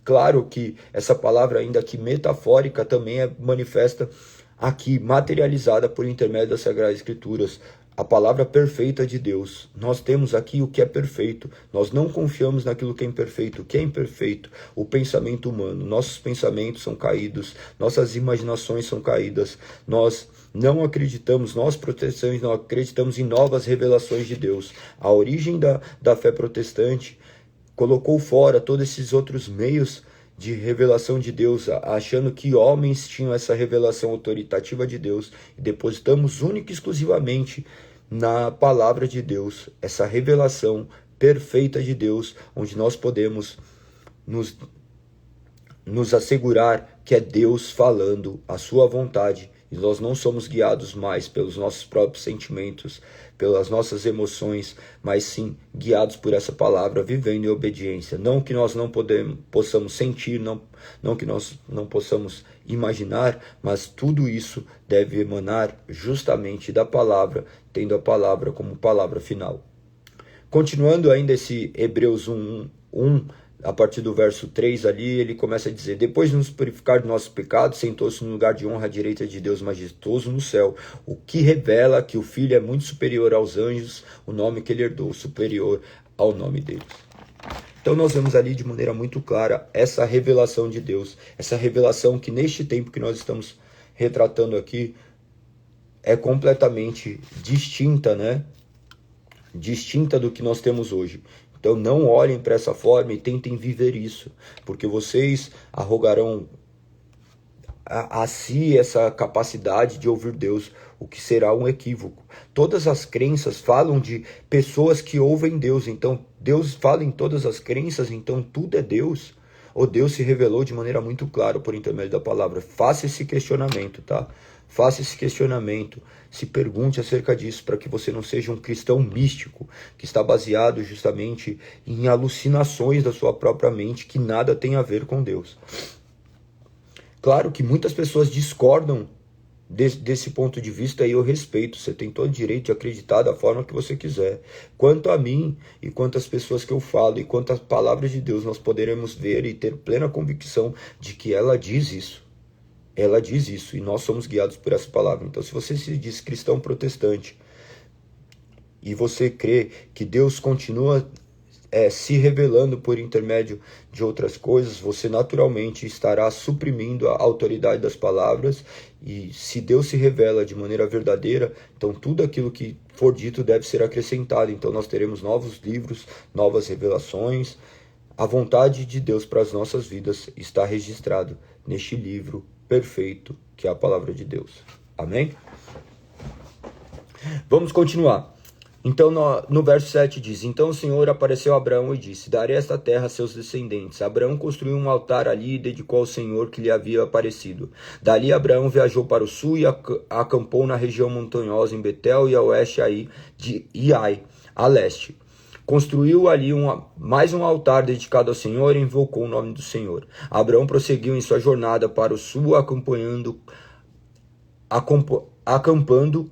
claro que essa palavra ainda que metafórica também é manifesta aqui, materializada por intermédio das Sagradas Escrituras. a palavra perfeita de Deus. Nós temos aqui o que é perfeito. Nós não confiamos naquilo que é imperfeito. O que é imperfeito? O pensamento humano. Nossos pensamentos são caídos. Nossas imaginações são caídas. Nós não acreditamos, nós protestantes não acreditamos em novas revelações de Deus. A origem da fé protestante colocou fora todos esses outros meios de revelação de Deus, achando que homens tinham essa revelação autoritativa de Deus, e depositamos única e exclusivamente na palavra de Deus, essa revelação perfeita de Deus, onde nós podemos nos assegurar que é Deus falando a sua vontade, e nós não somos guiados mais pelos nossos próprios sentimentos, pelas nossas emoções, mas sim guiados por essa palavra, vivendo em obediência. Não que nós não possamos sentir, não que nós não possamos imaginar, mas tudo isso deve emanar justamente da palavra, tendo a palavra como palavra final. Continuando ainda esse Hebreus 1, a partir do verso 3 ali, ele começa a dizer: depois de nos purificar do nosso pecado, sentou-se no lugar de honra à direita de Deus majestoso no céu, o que revela que o Filho é muito superior aos anjos, o nome que ele herdou, superior ao nome deles. Então nós vemos ali de maneira muito clara essa revelação de Deus, essa revelação que neste tempo que nós estamos retratando aqui é completamente distinta, né? Distinta do que nós temos hoje. Então não olhem para essa forma e tentem viver isso, porque vocês arrogarão a si essa capacidade de ouvir Deus, o que será um equívoco. Todas as crenças falam de pessoas que ouvem Deus, então Deus fala em todas as crenças, então tudo é Deus. Ou Deus se revelou de maneira muito clara por intermédio da palavra. Faça esse questionamento, tá? Faça esse questionamento, se pergunte acerca disso, para que você não seja um cristão místico, que está baseado justamente em alucinações da sua própria mente, que nada tem a ver com Deus. Claro que muitas pessoas discordam desse ponto de vista, e eu respeito, você tem todo o direito de acreditar da forma que você quiser. Quanto a mim, e quanto às pessoas que eu falo, e quanto às palavras de Deus, nós poderemos ver e ter plena convicção de que ela diz isso. Ela diz isso, e nós somos guiados por essa palavra. Então, se você se diz cristão protestante, e você crê que Deus continua se revelando por intermédio de outras coisas, você naturalmente estará suprimindo a autoridade das palavras, e se Deus se revela de maneira verdadeira, então tudo aquilo que for dito deve ser acrescentado. Então nós teremos novos livros, novas revelações. A vontade de Deus para as nossas vidas está registrado neste livro perfeito, que é a palavra de Deus. Amém? Vamos continuar. Então no verso 7 diz: então o Senhor apareceu a Abraão e disse: darei esta terra a seus descendentes. Abraão construiu um altar ali e dedicou ao Senhor que lhe havia aparecido. Dali Abraão viajou para o sul e acampou na região montanhosa em Betel, e a oeste de Ai, a leste. Construiu ali mais um altar dedicado ao Senhor e invocou o nome do Senhor. Abraão prosseguiu em sua jornada para o sul, acampando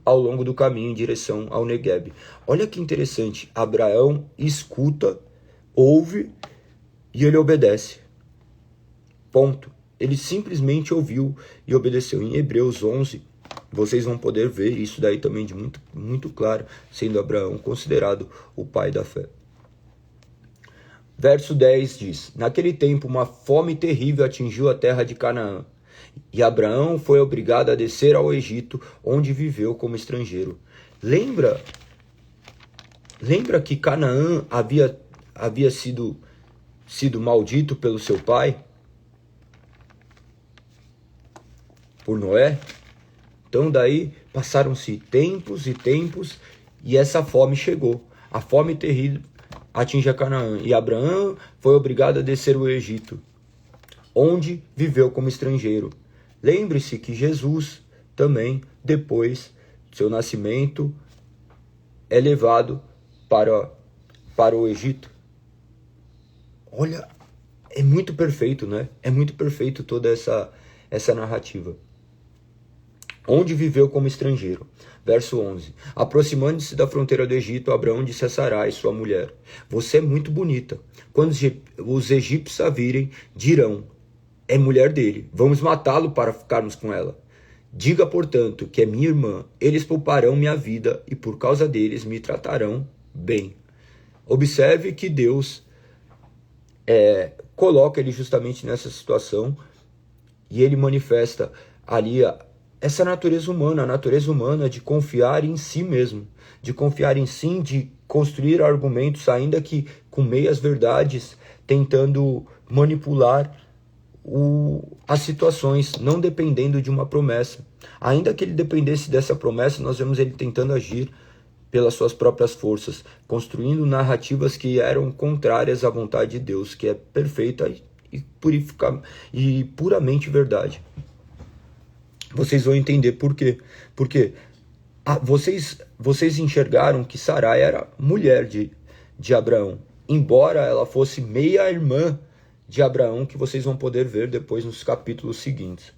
ao longo do caminho em direção ao Negueb. Olha que interessante, Abraão escuta, ouve e ele obedece. Ponto. Ele simplesmente ouviu e obedeceu. Em Hebreus 11, vocês vão poder ver isso daí também de muito, muito claro, sendo Abraão considerado o pai da fé. Verso 10 diz: naquele tempo uma fome terrível atingiu a terra de Canaã, e Abraão foi obrigado a descer ao Egito, onde viveu como estrangeiro. Lembra que Canaã havia sido maldito pelo seu pai? Por Noé? Então daí passaram-se tempos e tempos, e essa fome chegou. A fome terrível atinge a Canaã, e Abraão foi obrigado a descer ao Egito, onde viveu como estrangeiro. Lembre-se que Jesus também, depois do seu nascimento, é levado para o Egito. Olha, é muito perfeito, né? É muito perfeito toda essa narrativa. Onde viveu como estrangeiro. Verso 11. Aproximando-se da fronteira do Egito, Abraão disse a Sarai, sua mulher: você é muito bonita. Quando os egípcios a virem, dirão: é mulher dele, vamos matá-lo para ficarmos com ela. Diga, portanto, que é minha irmã, eles pouparão minha vida e por causa deles me tratarão bem. Observe que Deus coloca ele justamente nessa situação e ele manifesta ali essa natureza humana, a natureza humana de confiar em si mesmo, de confiar em si, de construir argumentos, ainda que com meias verdades, tentando manipular as situações, não dependendo de uma promessa. Ainda que ele dependesse dessa promessa, nós vemos ele tentando agir pelas suas próprias forças, construindo narrativas que eram contrárias à vontade de Deus, que é perfeita e puramente verdade. Vocês vão entender por quê. Porque vocês enxergaram que Sarai era mulher de Abraão, embora ela fosse meia-irmã de Abraão, que vocês vão poder ver depois nos capítulos seguintes.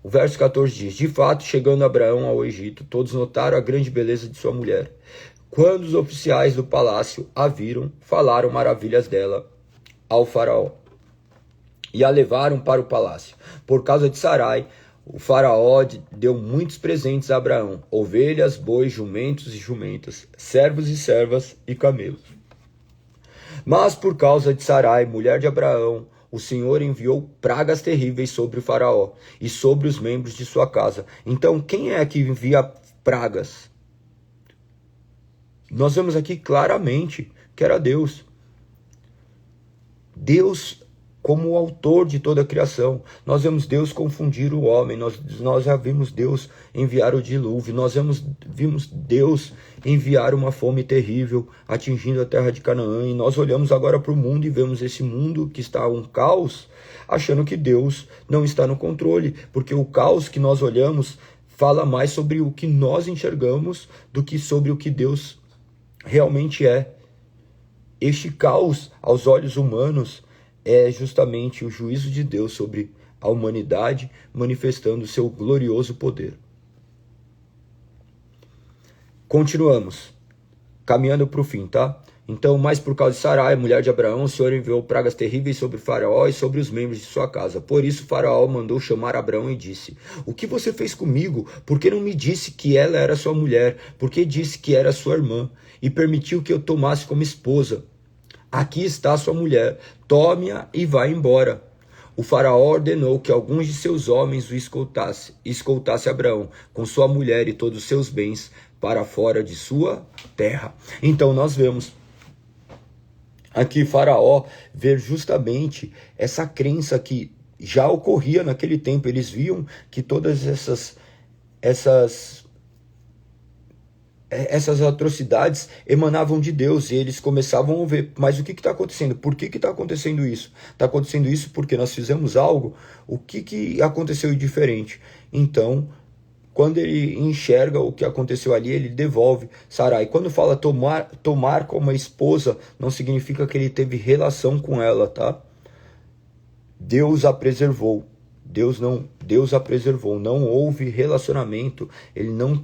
O verso 14 diz: de fato, chegando Abraão ao Egito, todos notaram a grande beleza de sua mulher. Quando os oficiais do palácio a viram, falaram maravilhas dela ao faraó e a levaram para o palácio. Por causa de Sarai, o faraó deu muitos presentes a Abraão: ovelhas, bois, jumentos e jumentas, servos e servas e camelos. Mas por causa de Sarai, mulher de Abraão, o Senhor enviou pragas terríveis sobre o faraó e sobre os membros de sua casa. Então, quem é que envia pragas? Nós vemos aqui claramente que era Deus. Deus como o autor de toda a criação. Nós vemos Deus confundir o homem, nós já vimos Deus enviar o dilúvio, nós vimos Deus enviar uma fome terrível, atingindo a terra de Canaã, e nós olhamos agora para o mundo e vemos esse mundo que está um caos, achando que Deus não está no controle, porque o caos que nós olhamos fala mais sobre o que nós enxergamos do que sobre o que Deus realmente é. Este caos, aos olhos humanos, é justamente o juízo de Deus sobre a humanidade, manifestando seu glorioso poder. Continuamos, caminhando para o fim, tá? Então, mas por causa de Sarai, mulher de Abraão, o Senhor enviou pragas terríveis sobre o faraó e sobre os membros de sua casa. Por isso, o faraó mandou chamar Abraão e disse: o que você fez comigo? Por que não me disse que ela era sua mulher? Por que disse que era sua irmã? E permitiu que eu tomasse como esposa? Aqui está sua mulher, tome-a e vá embora. O faraó ordenou que alguns de seus homens o escoltasse Abraão, com sua mulher e todos os seus bens, para fora de sua terra. Então nós vemos aqui Faraó ver justamente essa crença que já ocorria naquele tempo. Eles viam que todas essas atrocidades emanavam de Deus, e eles começavam a ver, mas o que está acontecendo? Por que está acontecendo isso? Está acontecendo isso porque nós fizemos algo? O que aconteceu de diferente? Então, quando ele enxerga o que aconteceu ali, ele devolve Sarai. Quando fala tomar como esposa, não significa que ele teve relação com ela, tá? Deus a preservou. Deus a preservou. Não houve relacionamento. Ele não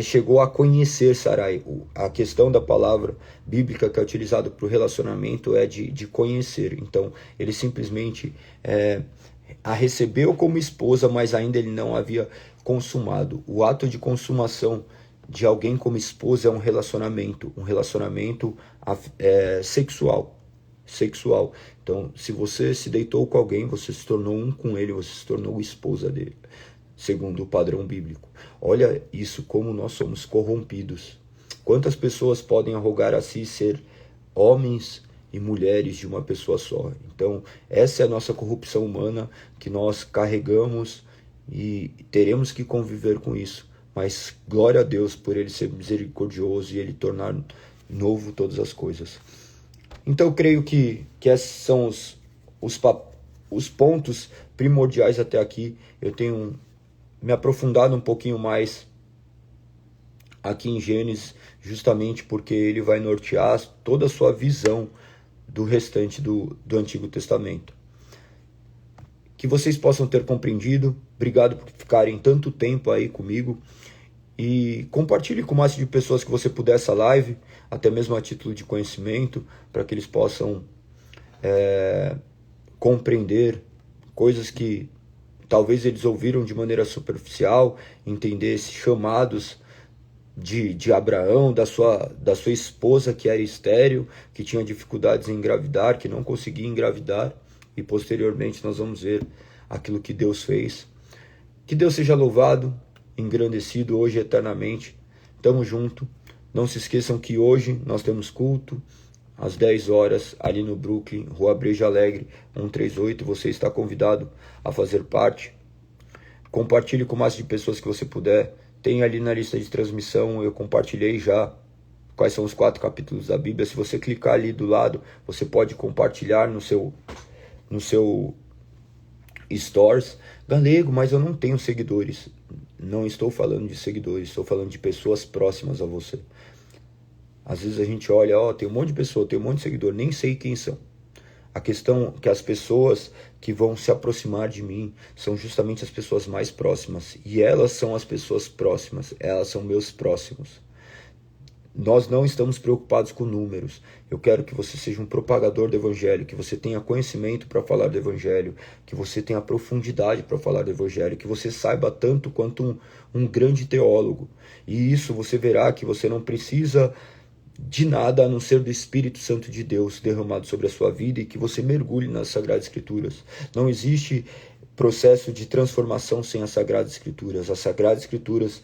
chegou a conhecer Sarai. A questão da palavra bíblica que é utilizada para o relacionamento é de conhecer. Então, ele simplesmente a recebeu como esposa, mas ainda ele não havia consumado. O ato de consumação de alguém como esposa é um relacionamento sexual. Então, se você se deitou com alguém, você se tornou um com ele, você se tornou esposa dele, segundo o padrão bíblico. Olha isso, como nós somos corrompidos. Quantas pessoas podem arrogar a si ser homens e mulheres de uma pessoa só? Então, essa é a nossa corrupção humana que nós carregamos e teremos que conviver com isso. Mas glória a Deus por ele ser misericordioso e ele tornar novo todas as coisas. Então, eu creio que esses são os pontos primordiais até aqui. Eu tenho me aprofundado um pouquinho mais aqui em Gênesis, justamente porque ele vai nortear toda a sua visão do restante do Antigo Testamento. Que vocês possam ter compreendido. Obrigado por ficarem tanto tempo aí comigo. E compartilhe com o máximo de pessoas que você puder essa live, até mesmo a título de conhecimento, para que eles possam compreender coisas que talvez eles ouviram de maneira superficial, entender esses chamados de Abraão, da sua esposa que era estéril, que tinha dificuldades em engravidar, que não conseguia engravidar, e posteriormente nós vamos ver aquilo que Deus fez. Que Deus seja louvado, engrandecido hoje e eternamente. Tamo junto. Não se esqueçam que hoje nós temos culto às 10 horas ali no Brooklyn, Rua Breja Alegre, 138. Você está convidado a fazer parte. Compartilhe com o máximo de pessoas que você puder. Tem ali na lista de transmissão, eu compartilhei já quais são os 4 capítulos da Bíblia. Se você clicar ali do lado, você pode compartilhar no seu Stories. Galego, mas eu não tenho seguidores. Não estou falando de seguidores, estou falando de pessoas próximas a você. Às vezes a gente olha, tem um monte de pessoa, tem um monte de seguidor, nem sei quem são. A questão é que as pessoas que vão se aproximar de mim são justamente as pessoas mais próximas. E elas são as pessoas próximas, elas são meus próximos. Nós não estamos preocupados com números. Eu quero que você seja um propagador do Evangelho, que você tenha conhecimento para falar do Evangelho, que você tenha profundidade para falar do Evangelho, que você saiba tanto quanto um grande teólogo. E isso você verá que você não precisa de nada a não ser do Espírito Santo de Deus derramado sobre a sua vida e que você mergulhe nas Sagradas Escrituras. Não existe processo de transformação sem as Sagradas Escrituras. As Sagradas Escrituras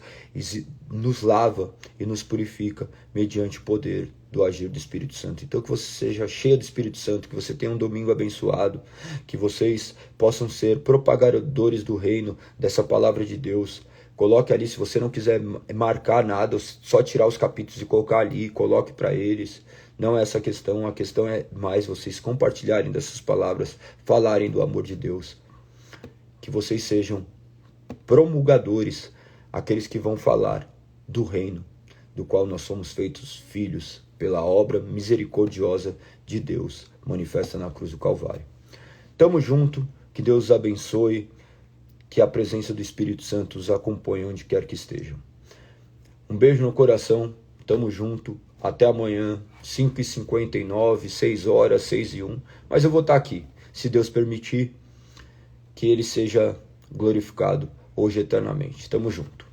nos lava e nos purifica mediante o poder do agir do Espírito Santo. Então que você seja cheio do Espírito Santo, que você tenha um domingo abençoado, que vocês possam ser propagadores do reino, dessa palavra de Deus. Coloque ali, se você não quiser marcar nada, só tirar os capítulos e colocar ali, coloque para eles. Não é essa a questão é mais vocês compartilharem dessas palavras, falarem do amor de Deus. Que vocês sejam promulgadores, aqueles que vão falar do reino, do qual nós somos feitos filhos, pela obra misericordiosa de Deus, manifesta na cruz do Calvário. Tamo junto, que Deus os abençoe, que a presença do Espírito Santo os acompanhe onde quer que estejam. Um beijo no coração, tamo junto, até amanhã, 5h59, 6 horas, 6h01, mas eu vou estar aqui, se Deus permitir, que Ele seja glorificado hoje eternamente. Tamo junto.